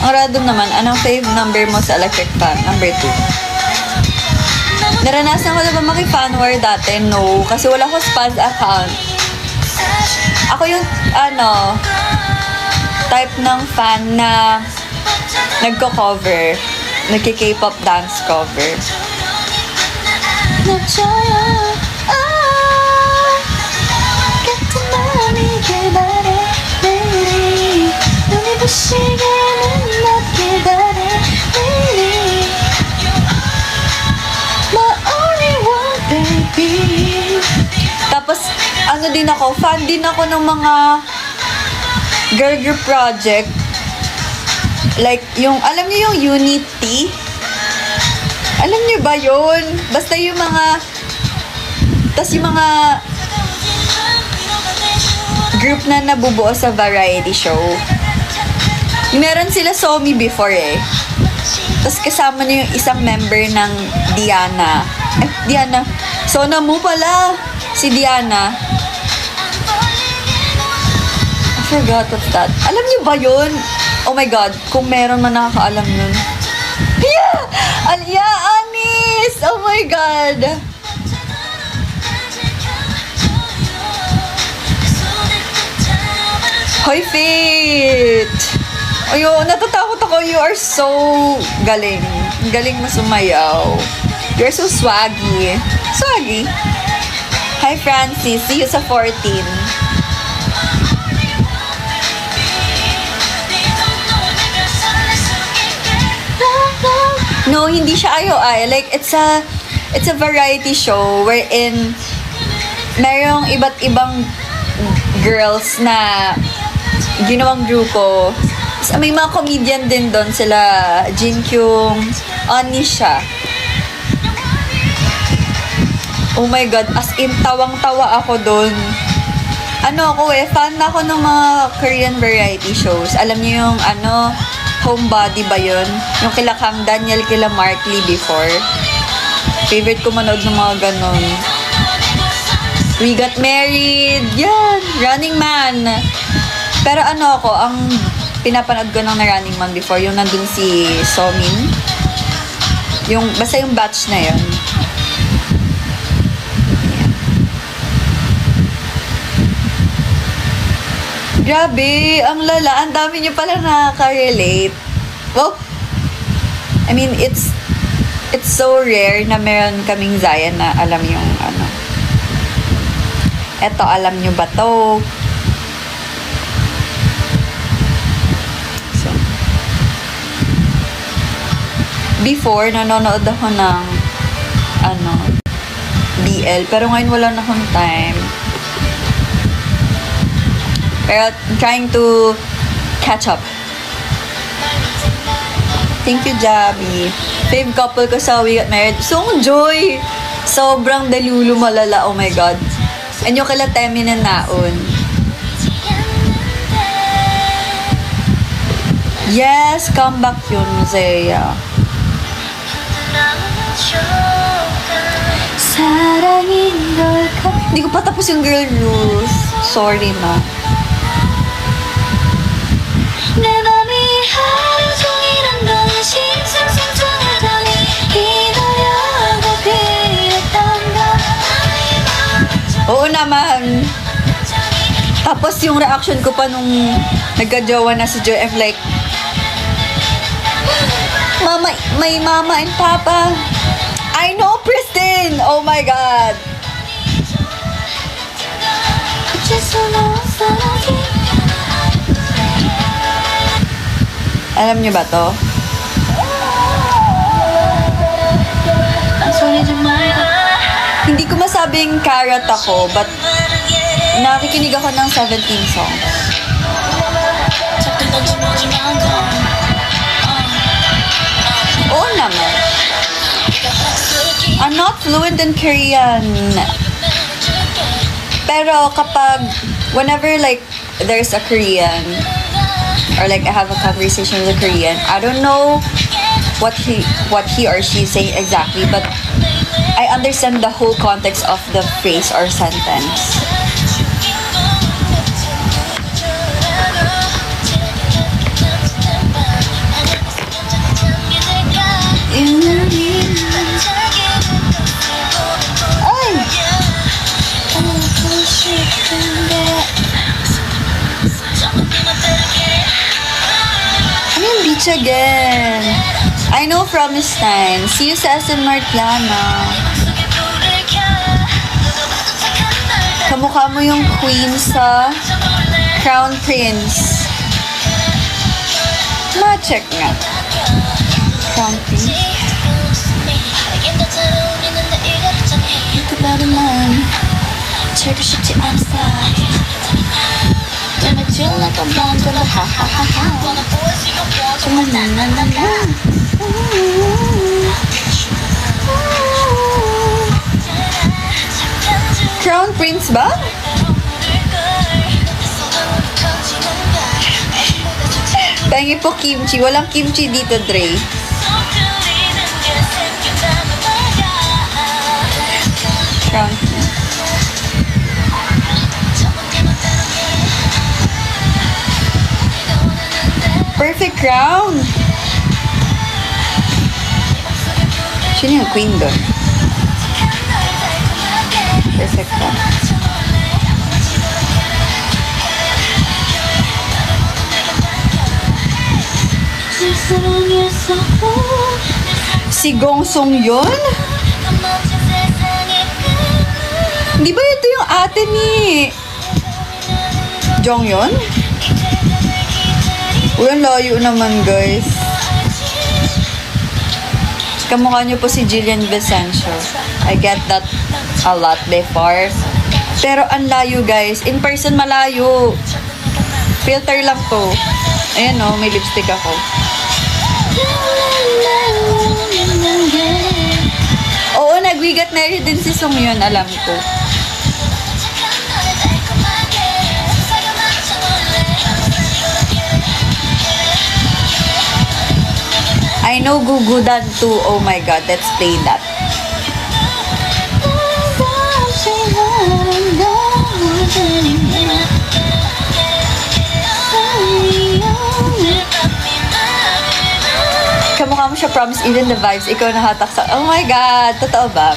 Ang random naman, anong fave number mo sa electric fan? Number 2. Naranasan ko na ba maki-fan war dati? No, kasi wala ko spaz account. Ako yung, type ng fan na nagko-cover. Nagki-K-pop dance cover. Tapos, din ako, fan din ako ng mga girl group project. Like, alam niyo yung Unity? Alam niyo ba yun? Basta yung mga, tas yung mga group na nabubuo sa variety show. Meron sila Somi before eh. Tas kasama niyo yung isang member ng Diana. Diana. Sonamu pala. Si Diana. I forgot of that. Alam niyo ba yun? Oh my God. Kung meron man nakakaalam nun. Yeah! Alia Anis! Oh my God! Hoy, Faith! Ayun, natatakot ako. You are so galing. Galing mo sumayaw. You're so swaggy. Swaggy? Hi, Francis. See you sa 14. No, hindi siya IOI. Like, it's a variety show wherein merong iba't ibang girls na ginawang grupo. May mga comedian din doon sila. Jin Kyung, Anisha. Oh my God, as in, tawang-tawa ako doon. Fan ako ng mga Korean variety shows. Alam niyo yung, Homebody ba yun? Yung kila Kang Daniel, kila Mark Lee before. Favorite ko manood ng mga ganon. We Got Married. Yan! Running Man. Pero ang pinapanood ko ng na Running Man before, yung nandun si Somin. Basta yung batch na yun. Grabe, ang lala. Ang dami niyo pala nakaka-relate. Well, I mean, it's so rare na meron kaming Zayan na alam yung Eto, alam niyo ba to? So, before, nanonood ako ng BL. Pero ngayon wala na akong time. Pero I'm trying to catch up. Thank you, Jabi. Fave couple ko sa We Got Married. Song Joy! Sobrang dalulu malala. Oh my God. And yung kila Temi na Naon. Yes! Comeback yun, Zaya. Sarangin ka. Hindi ko pa tapos yung Girl Rules. Sorry na. Oo naman. Tapos yung reaction ko pa nung nagka-jowa na si Joy, I'm like, Mama, may mama and papa. I know, Pristin! Oh my God! Alam niyo ba to? Hindi ko masabing karat ako, but nakikinig ako ng 17 songs. Oo naman. I'm not fluent in Korean. Pero whenever like there's a Korean, or like I have a conversation with a Korean, I don't know what he or she is saying exactly, but I understand the whole context of the phrase or sentence. Ay! Beach again. I know Promise Time. See you sa SM Martiana. Kamukha mo yung queen sa Crown Prince. Ma-check nga. Crown Prince. Ito ba naman? Check 싶지 않았어. Gonna chill like a bomb. Gonna ha ha ha ha. Gonna na na na na. Crown Prince ba? Pengi po kimchi. Walang kimchi dito, Dre. Crown Prince. Perfect crown. Sino yung queen doon? Perfect crown. Si Gong Song yun? Di ba ito yung ate ni Jong yun? Uy, ang layo naman, guys. Kamukha niyo po si Jillian Vicencio. I get that a lot before. Pero ang layo, guys. In person, malayo. Filter lang to. Ayan o, may lipstick ako. Oo, nagwigat na rin din si Song yun, alam ko. I know Gugudan too. Oh my god, let's play that. Kamukha mo siya, Promise, even the vibes. Ikaw nahatak sa... Oh my god, totoo ba?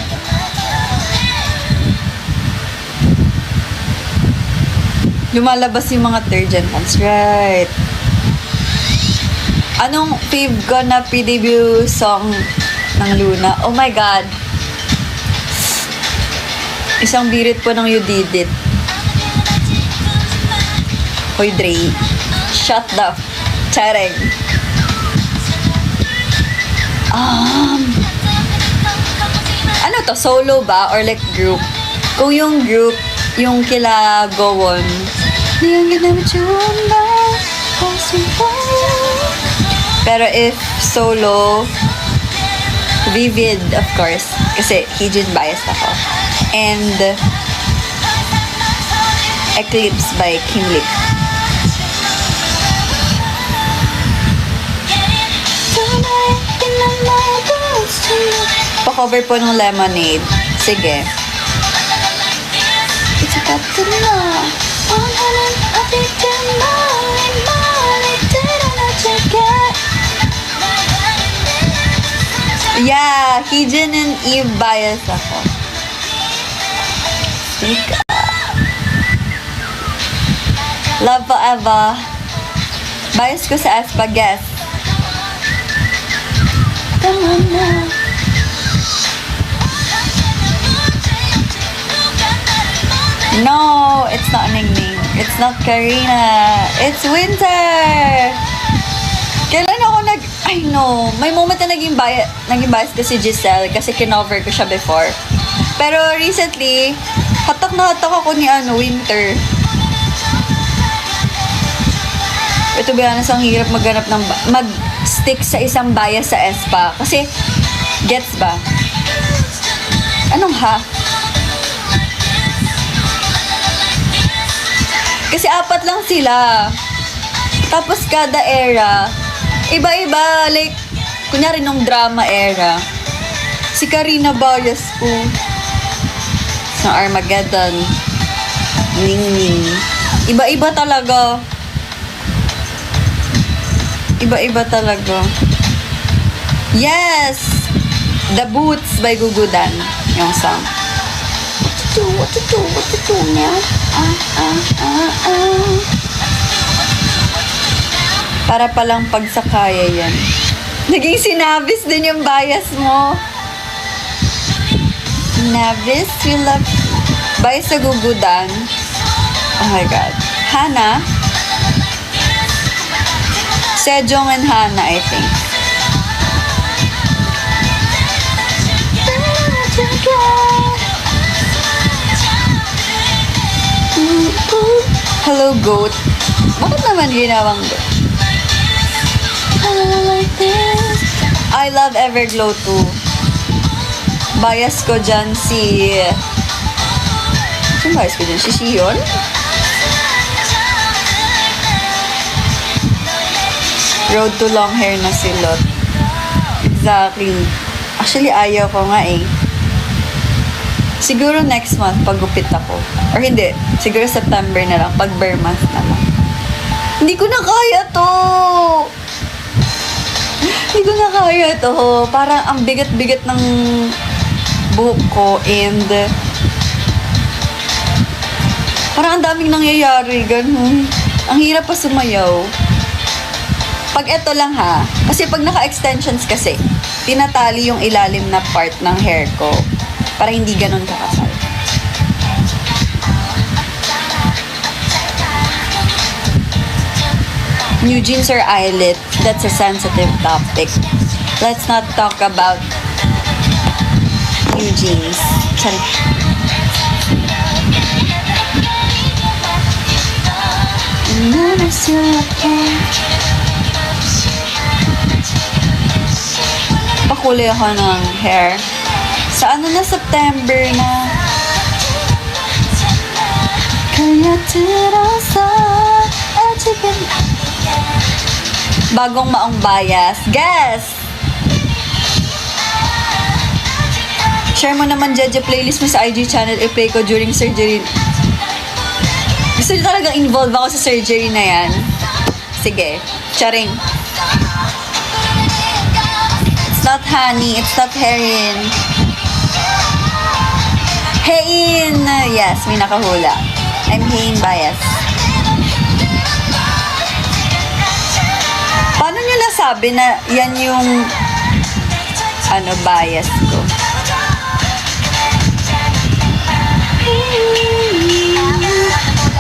Lumalabas yung mga third gen fans. Right. Anong fave ko na pre-debut song ng Luna? Oh my god. Isang birit po ng You Did It. Hoy, Dre. Shut the... Chareng. Ano to? Solo ba? Or like group? Kung yung group, yung kila Gowon. Pero if solo, Vivid, of course. Kasi Heejin biased ako. And Eclipse by Kim Lik. Pa-cover po ng Lemonade. Sige. It's got to know. Yeah, Heejin and Eve bias ako. Sika. Love Forever. Bias ko sa Aespa, guess. Come on now. No, it's not Ningning. It's not Karina. It's Winter. Kailan ako I know, may moment na naging bias ko si Giselle kasi kinover ko siya before. Pero recently, hatak na hatak ako ni Winter. Ito ba ang hirap maghanap ng mag-stick sa isang bias sa Aespa. Kasi, gets ba? Anong ha? Kasi 4 lang sila. Tapos kada era, iba-iba, like, kunyari nung drama era, si Karina bias ko. Sa Armageddon, Ningning. Iba-iba talaga. Iba-iba talaga. Yes! The Boots by Gugudan. Yung song. What to do, now? Para palang pagsakaya yan. Naging sinabis din yung bias mo. Navis, we love... Bias sa gugudan. Oh my God. Hana? Sejong and Hana, I think. Hello, goat. Bakit naman ginawang goat? I love Everglow too. Bias ko dyan si... Sino bias ko dyan? Si Shion? Road to long hair na si Lot. Exactly. Actually, ayaw ko nga eh. Siguro next month, paggupit ako. Or hindi, siguro September na lang, pag bare month na lang. Hindi ko na kaya to! Hindi ko na kaya to. Parang ang bigat-bigat ng buhok ko and parang ang daming nangyayari, ganun. Ang hirap pa sumayaw. Pag eto lang ha, kasi pag naka-extensions kasi, tinatali yung ilalim na part ng hair ko para hindi ganun kakasal. New jeans or eyelet, that's a sensitive topic. Let's not talk about new jeans. Sorry. Pakulay ako ng hair. Sa ano na, September na. Kaya terasa at chicken. Bagong maong bias. Guess! Share mo naman, Jeje, playlist mo sa IG channel. I-play ko during surgery. Gusto niyo talagang involved ako sa surgery na yan? Sige. Charing. It's not honey. It's not heroin. Hein! Yes, may nakahula. I'm Hein bias. Paano nyo nasabi na yan yung bias ko?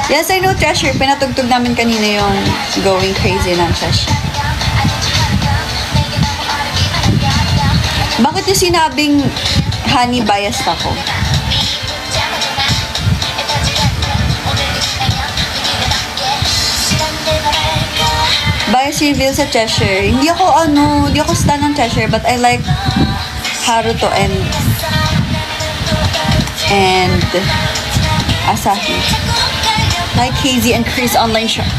Yes, I know, Treasure. Pinatugtog namin kanina yung Going Crazy ng Treasure. Bakit yung sinabing honey biased ako? Bias reveal sa Treasure. Hindi ako stan ng Treasure, but I like Haruto and Asahi. Like Casey and Chris online shop.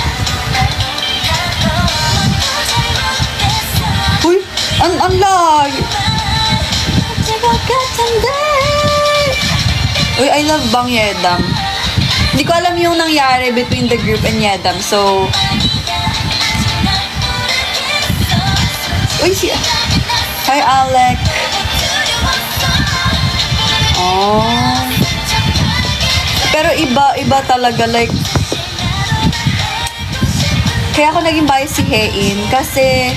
Uy! Ang layo! Uy, I love Bang Yedam. Hindi ko alam yung nangyari between the group and Yedam, so... Uy, hi, Alec. Oh. Pero iba talaga, like... Kaya ako naging bias si Hein, kasi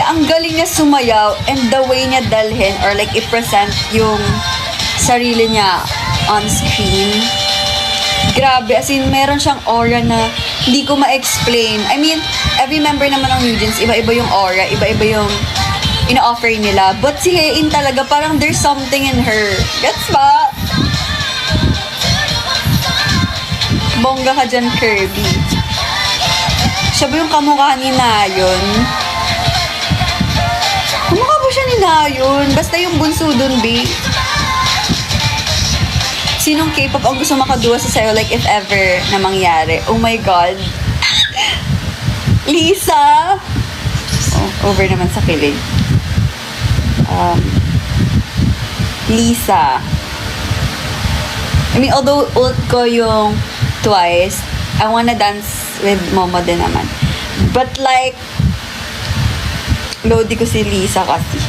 ang galing niya sumayaw and the way niya dalhin or like i-present yung sarili niya on screen. Grabe, as in, meron siyang aura na hindi ko ma-explain. I mean, every member naman ng New Jeans, iba-iba yung aura, iba-iba yung ina-offer nila. But si Hein talaga, parang there's something in her. Gets ba? Bongga ka dyan, Kirby. Siya ba yung kamukha ni Nayon? Kamukha ba siya ni Nayon? Basta yung bunso dun, B. Sinong K-pop ang gusto makaduwa sa sayo, like if ever na mangyari? Oh my God. Lisa! Oh, over naman sa kilig. Lisa. I mean, although ult ko yung Twice, I wanna dance with Momo din naman. But like, Lodi ko si Lisa kasi.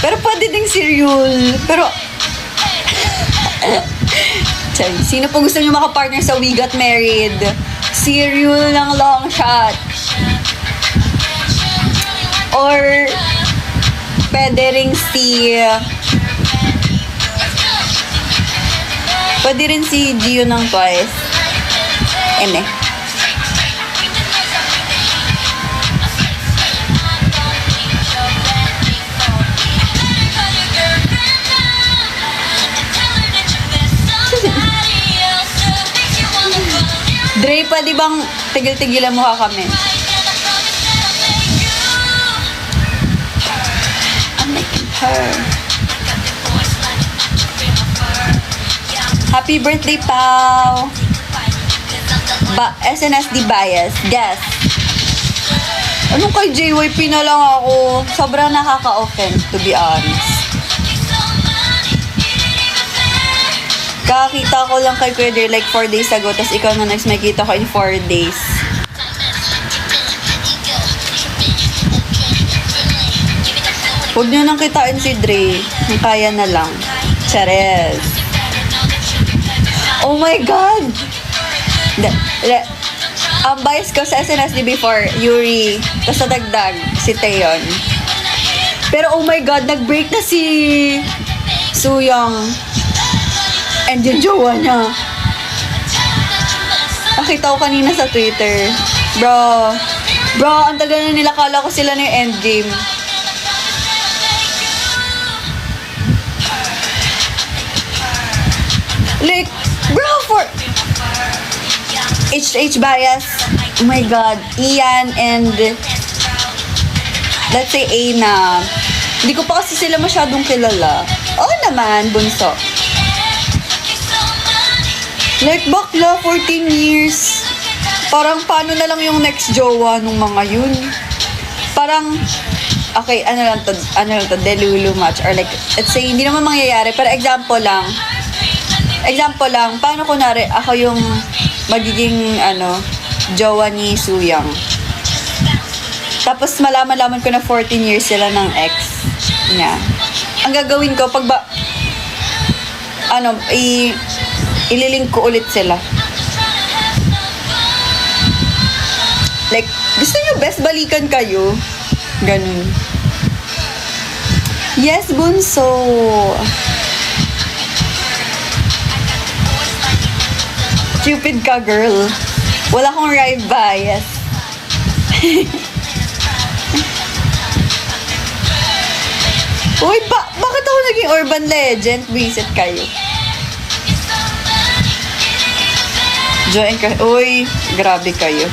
Pero pwede ding si cereal. Pero, sino po gusto niyo makapartner sa We Got Married? Cereal ng long shot. Or, pwede rin si Gio ng Twice. Eme. Dre, pwede bang tigil-tigilan mo ka kami? I'm making her. Happy birthday, Pao! SNSD bias. Guess. Anong kay JYP na lang ako? Sobrang nakaka-offend, to be honest. Kakita ko lang kay Kuya Dre like 4 days ago, tas ikaw na next may kita ko in 4 days. Huwag nyo nang kitain si Dre. Kaya na lang. Chares. Oh my God! Ang bias ko sa SNSD before, Yuri. Tas nadagdag, si Taeyeon. Pero oh my God, nag-break na si Sooyoung. And yung jowa niya. Nakita ko kanina sa Twitter. Bro, ang tagal na nila. Kala ko sila na yung endgame. Like, bro, for HH bias. Oh my God. Ian and let's say Aina. Hindi ko pa kasi sila masyadong kilala. Oo naman, bunso. Like, bakla, 14 years. Parang, paano na lang yung next jowa nung mga yun? Parang, okay, ano lang to, delulu match. Or like, let's say, hindi naman mangyayari. Pero example lang, paano kunwari, ako yung magiging, jowa ni Sooyoung. Tapos, malaman ko na 14 years sila ng ex niya. Ang gagawin ko, ililink ko ulit sila. Like, gusto nyo best balikan kayo? Ganun. Yes, bunso. Cupid ka, girl. Wala akong right bias. Uy, bakit ako naging urban legend? Visit kayo. Join ka. Uy, grabe kayo.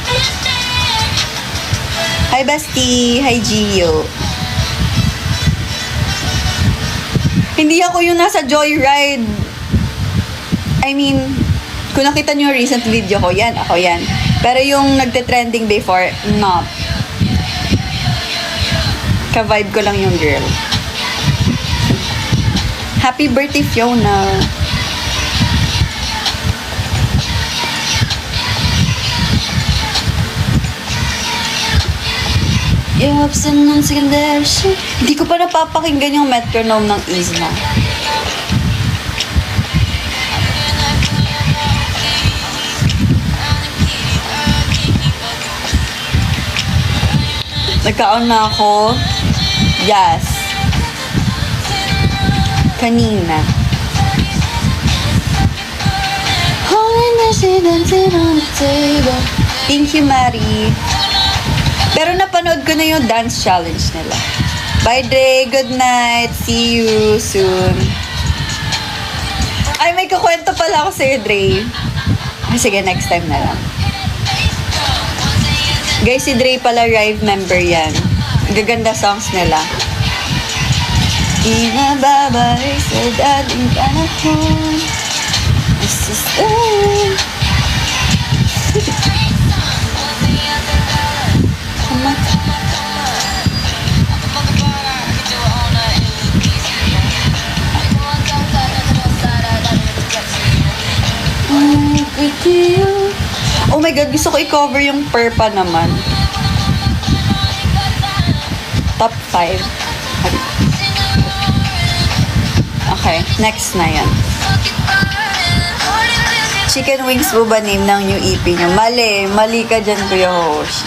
Hi, bestie. Hi, Gio. Hindi ako yung nasa joyride. I mean, kung nakita nyo yung recent video ko, yan, ako yan. Pero yung nagte-trending before, not. Ka-vibe ko lang yung girl. Happy birthday, Fiona. Yups, and secondary shit. Hindi ko pa napapakinggan yung metronome ng Izna. Nagkaon na ako. Yes. Kanina. Thank you, Marie. Pero napanood ko na yung dance challenge nila. Bye, Dre. Good night. See you soon. Ay, may kukwento pala ako sa'yo, Dre. Ay, sige, next time na lang. Guys, si Dre pala Rive member yan. Gaganda songs nila. Inababalik sa dating panahon. Oh my God, gusto ko i-cover yung Purpa naman. Top 5. Okay, next na yan. Chicken Wings po ba name ng new EP nyo? Mali ka dyan, Kuya Hoshi.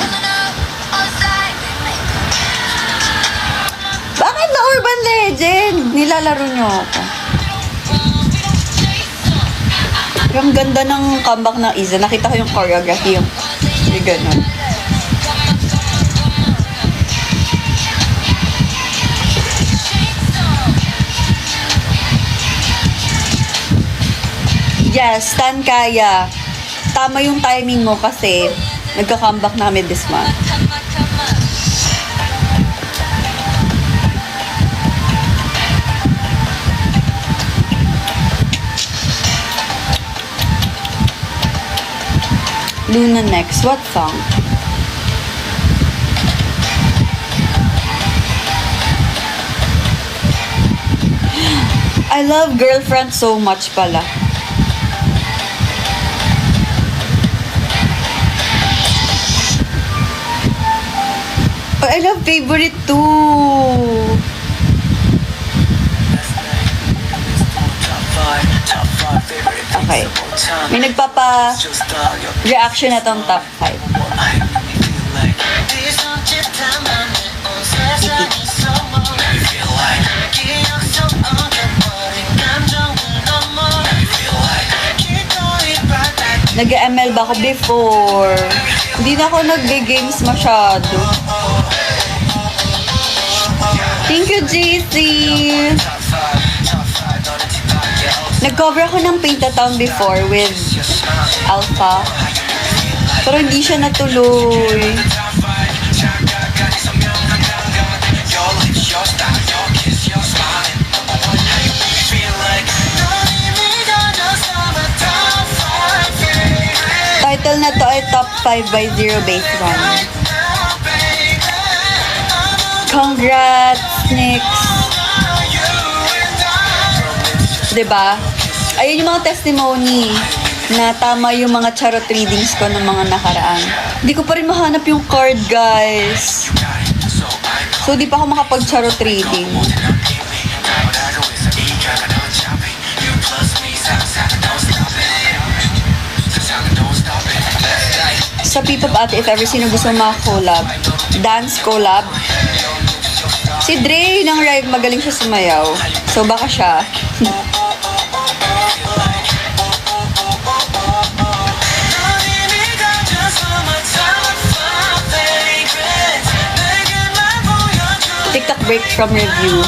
Bakit na Urban Legend? Nilalaro nyo ako. Yung ganda ng comeback ng Iza. Nakita ko yung choreography, yung gano'n. Yes, Stan Kaya. Tama yung timing mo kasi nagka-comeback namin this month. Luna next. What song? I love Girlfriend so much pala. I love Favorite too. Okay. May nagpapa-reaction na tong top 5. Nag-ML ba ako before? Hindi na ako nag-games masyado. Thank you, JC! Nag-cover ako ng Paint the Town before with Alpha. Pero hindi siya natuloy. Title na to ay Top 5 by Zero Base One. Congrats, Nix! Diba? Ayun yung mga testimony na tama yung mga charot readings ko ng mga nakaraan. Hindi ko pa rin mahanap yung card, guys. So, di pa ako makapag-charot reading. Sa P-pop ate, if ever sino gusto maka-collab, dance collab, si Dre ng Rive, magaling siya sumayaw. So, baka siya. TikTok break from review.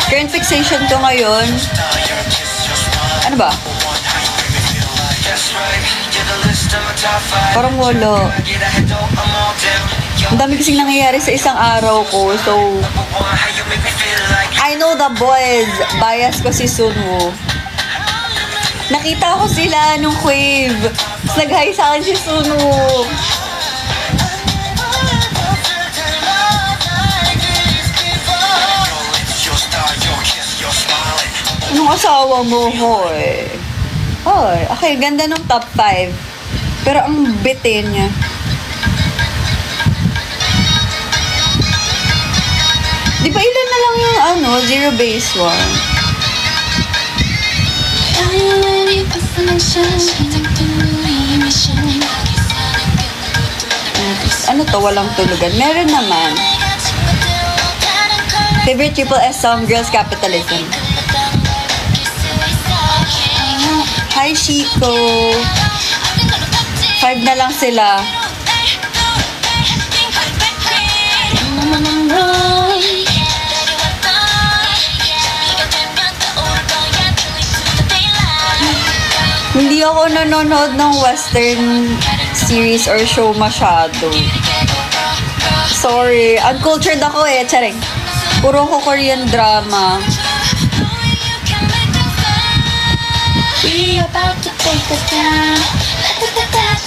Current fixation to ngayon. Ano ba? Parang wala. Ang dami kasing nangyayari sa isang araw ko. So, I know the boys. Bias ko si Sunwoo. Nakita ko sila nung Quave. Tapos nag-hi sa akin si Sunwoo. Anong asawa mo, hoy? Hoy, okay, ganda ng top 5. Pero ang bitin niya. Di ba ilan na lang yung Zero Base One? Ano to? Walang tulugan. Meron naman. Favorite Triple S song, Girls Capitalism. Hi, Chico. 5 na lang sila. Hindi ako nanonood ng western series or show masyado. Sorry. Uncultured ako eh. Charing. Puro ko Korean drama. We about to take the down. Take the down.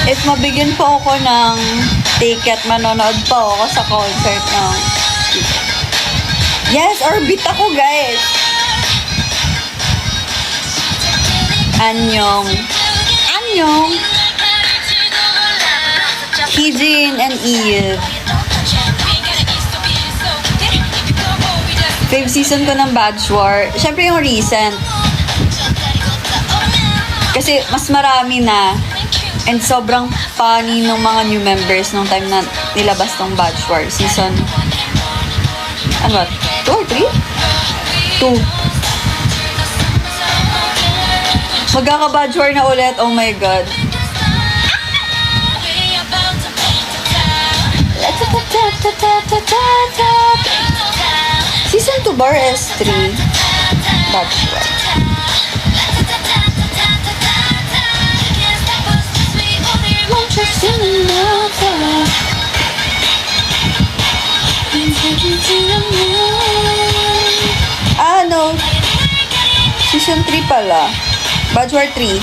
If mabigyan po ako ng ticket, manonood po ako sa concert ng Yes, orbit ako, guys. Anyong. Anyong. Heejin and Eve. Fave season ko ng Badge War. Siyempre yung recent. Kasi mas marami na. And sobrang funny ng mga new members nung time na nilabas tong Badge War. Season, ano ba? 2 or 3? 2. Magkaka-Badge War na ulit. Oh my God. Season 2 bar S3. Badge War. No. Season 3 pala. Badge War 3.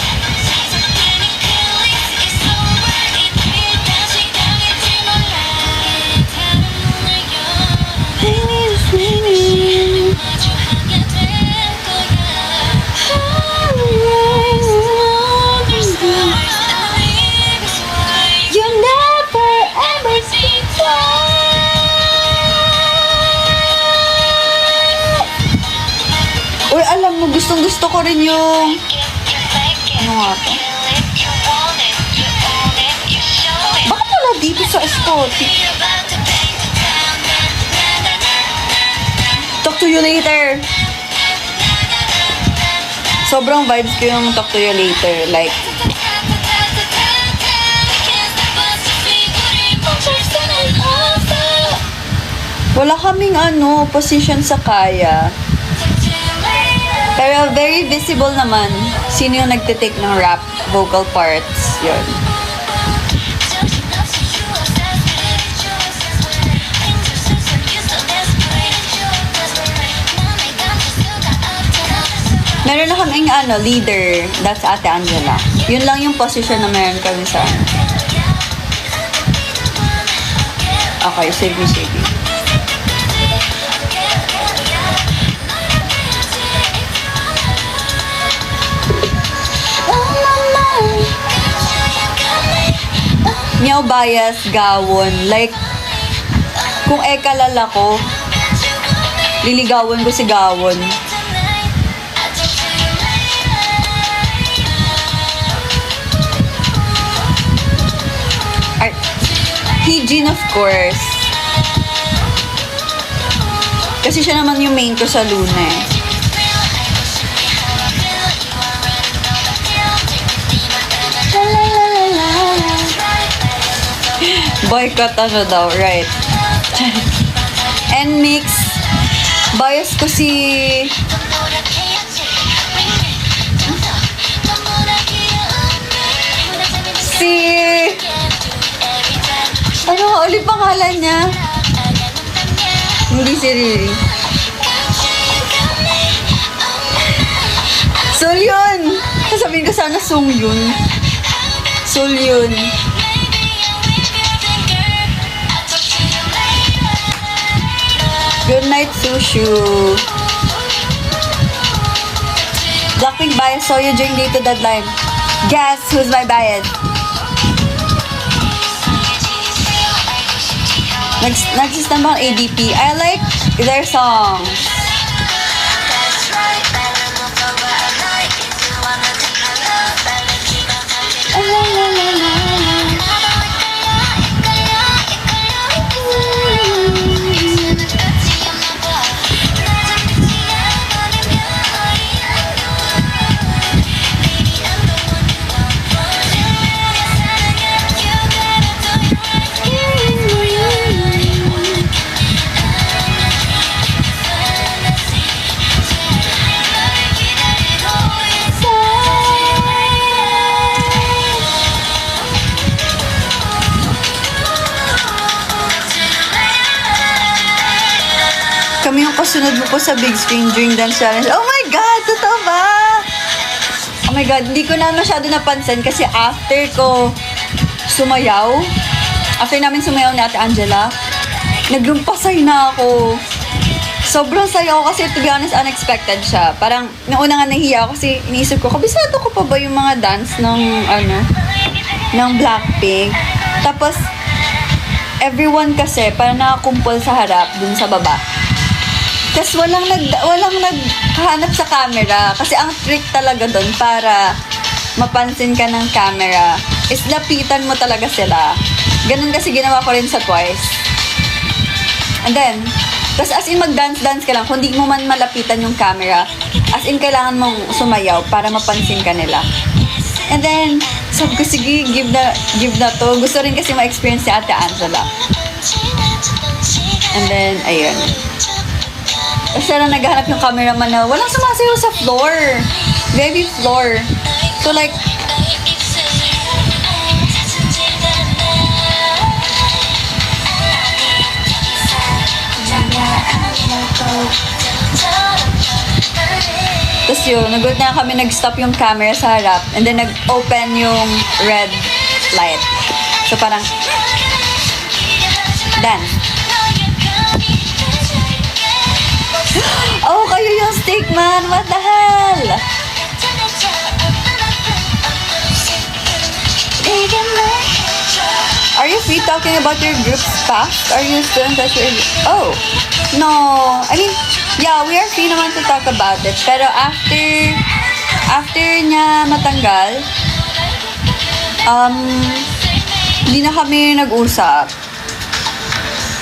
Uy, alam mo, gustong-gusto ko rin yung... Ano nga to? Baka wala dito sa aesthetic. Talk to you later. Sobrang vibes ko yung talk to you later. Like... Wala kaming position sa kaya. Pero very visible naman. Sino yung nagtitake ng rap vocal parts? Yun. Meron na kaming leader. That's Ate Angela. Yun lang yung position na meron kami sa Okay, save me. Meow bias, gawon. Like, kung ekalala ko, liligawan ko si gawon. Heejin, of course. Kasi siya naman yung main ko sa Luna eh. Boycott daw, right. And mix, bias ko si... Ano nga ulit pangalan niya? Hindi si Riri. Solyun! Sasabihin ko sana Songyun. Solyun. Good night, Sushu. Blackpink bias saw you during date to deadline. Guess who's my bias? Nagsistan ba ang ADP? I like their songs. Kami yung kasunod mo po sa big screen during dance challenge. Oh my God! Totoo ba? Oh my God, hindi ko na masyado napansin kasi after ko sumayaw, after namin sumayaw ni Ate Angela, naglumpasay na ako. sobrang saya ko kasi to be honest, unexpected siya. Parang, nung una nga nahiya ako kasi iniisip ko, kabisado ko pa ba yung mga dance ng, ng Blackpink? Tapos, everyone kasi, parang nakakumpol sa harap, dun sa baba. Tapos walang naghahanap sa camera. Kasi ang trick talaga dun para mapansin ka ng camera is lapitan mo talaga sila. Ganun kasi ginawa ko rin sa Twice. And then, tapos as in mag-dance-dance ka lang, kung di mo man malapitan yung camera, as in kailangan mong sumayaw para mapansin ka nila. And then, sabi ko, sige, give na to. Gusto rin kasi ma-experience si Ate Angela. And then, ayun. Tapos na naghahanap yung cameraman na walang sumasayaw sa floor. Baby floor. So like, tapos yun, nagulat na kami, nag-stop yung camera sa harap and then nag-open yung red light. So parang, done. Oh, kayo yung steak man! What the hell? Are you free talking about your group's past? Are you still in touch with... Oh, no. I mean, yeah, we are free naman to talk about it. Pero after niya matanggal, hindi na kami nag-usap.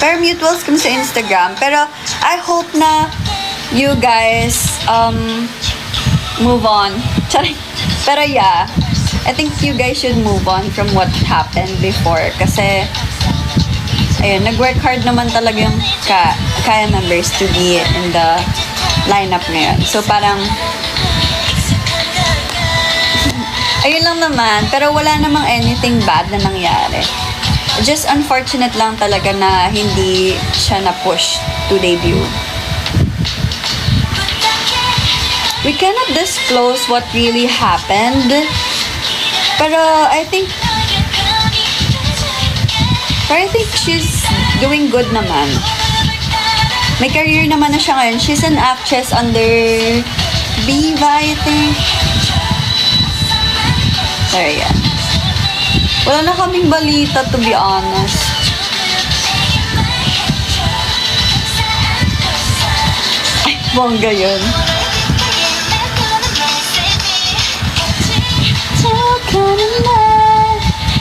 Pero mutuals kami sa Instagram. Pero I hope na you guys move on. Charing. Pero yeah, I think you guys should move on from what happened before. Kasi, ayun, nag-work hard naman talaga yung Kaya members to be in the lineup ngayon. So parang, ayun lang naman. Pero wala namang anything bad na nangyari. Just unfortunate lang talaga na hindi siya na-push to debut. We cannot disclose what really happened. Pero I think she's doing good naman. May career naman na siya ngayon. She's an actress under Viva, I think. Sorry, yeah. Wala na kaming balita, to be honest. Ay, bongga yun.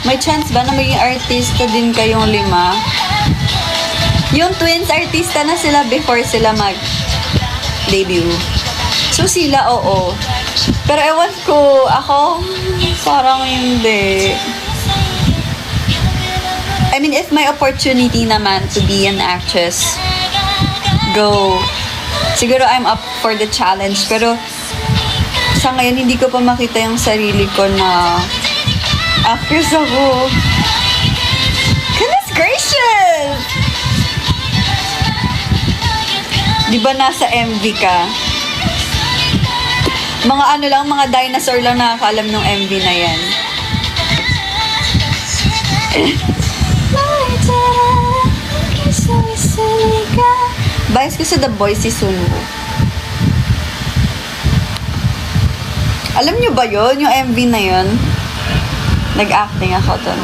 May chance ba na maging artista din kayong 5? Yung twins, artista na sila before sila mag-debut. So sila, oo. Pero ewan ko, ako, parang hindi. I mean, if may opportunity naman to be an actress, go. Siguro I'm up for the challenge. Pero sa ngayon, hindi ko pa makita yung sarili ko na actress ako. Goodness gracious! Di ba nasa MV ka? Mga ano lang, mga dinosaur lang nakakaalam ng MV na yan. Bias ko sa The Boys si Sunwoo. Alam nyo ba yun? Yung MV na yun? Nag-acting ako dun.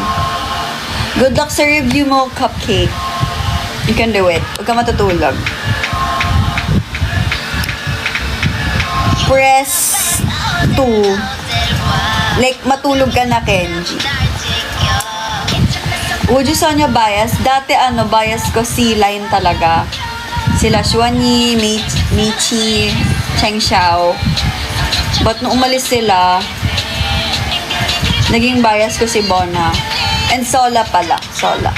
Good luck sa review mo, Cupcake. You can do it. Huwag ka matutulog. Press 2. Like, matulog ka na, Kenji. Would you Sonia bias? Dati bias ko C-line talaga. Sila Xuanyi, Michi, Cheng Xiao. But nung umalis sila, naging bias ko si Bona. And Sola pala. Sola.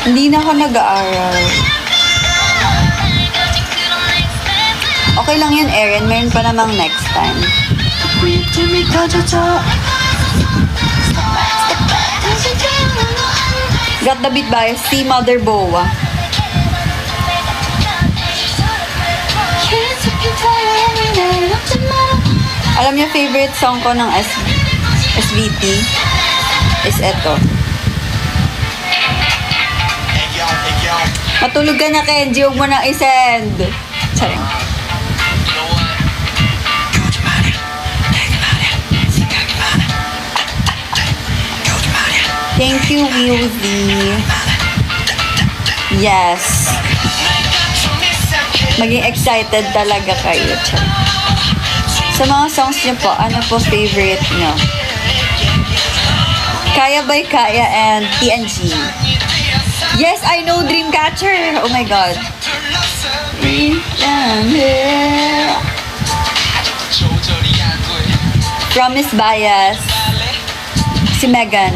Hindi na ako nag-aaral. Okay lang yun, Erin. Meron pa namang next time. Got the beat bias. Si Mother Boa. Alam niyo, favorite song ko ng SVT is eto. Matulog ka na, Kenji. Huwag mo nang isend. Charing. Thank you, Wilzy. Yes. Maging excited talaga kayo. Charing. Sa mga songs niyo po, ano po favorite niyo? Kaya by Kaya and TNG. Yes, I know Dreamcatcher. Oh my God. Promise Bias. Si Megan.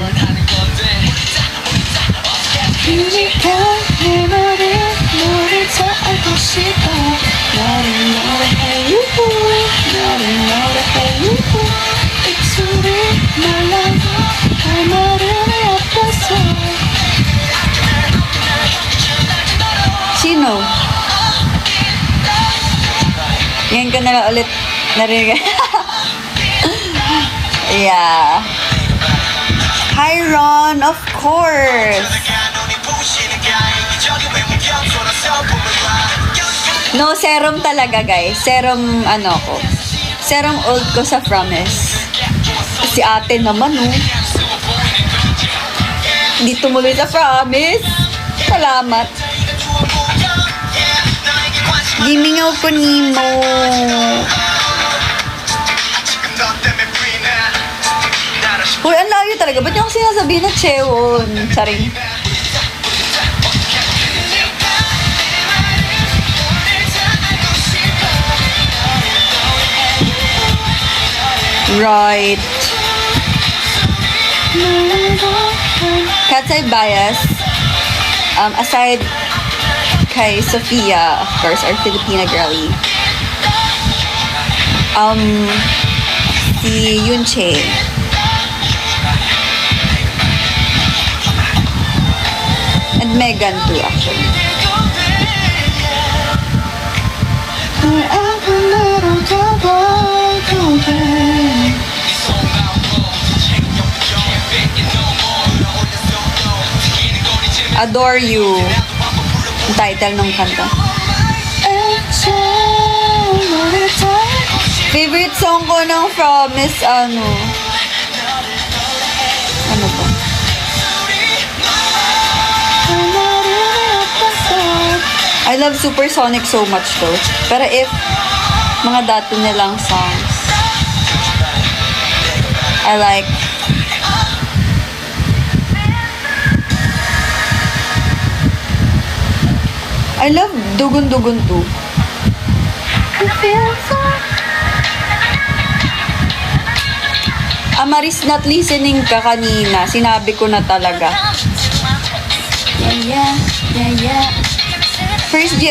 Sino? Ngayon ka na lang ulit narinig. Yeah. Hi, Ron, of course. No, serum talaga, guys. Serum, ano ko. Serum old ko sa Promise. Si ate naman, oh. Hindi tumuloy sa Promise. Salamat. Gimingaw ko Nemo. Uy, ang layo talaga. Ba't yung sinasabihin na Chewon? Saring. Right. Cat's Eye Bias. Aside kay Sophia, of course, our Filipina girlie. Si Yunche. And Megan too, actually. Adore You. Yung title ng kanta. Favorite song ko ng Promise, ano ba? I love Supersonic so much though. Pero if mga dati nilang songs, I like I love Dugun Dugun too. Amaris, not listening ka kanina. Sinabi ko na talaga. Yeah. First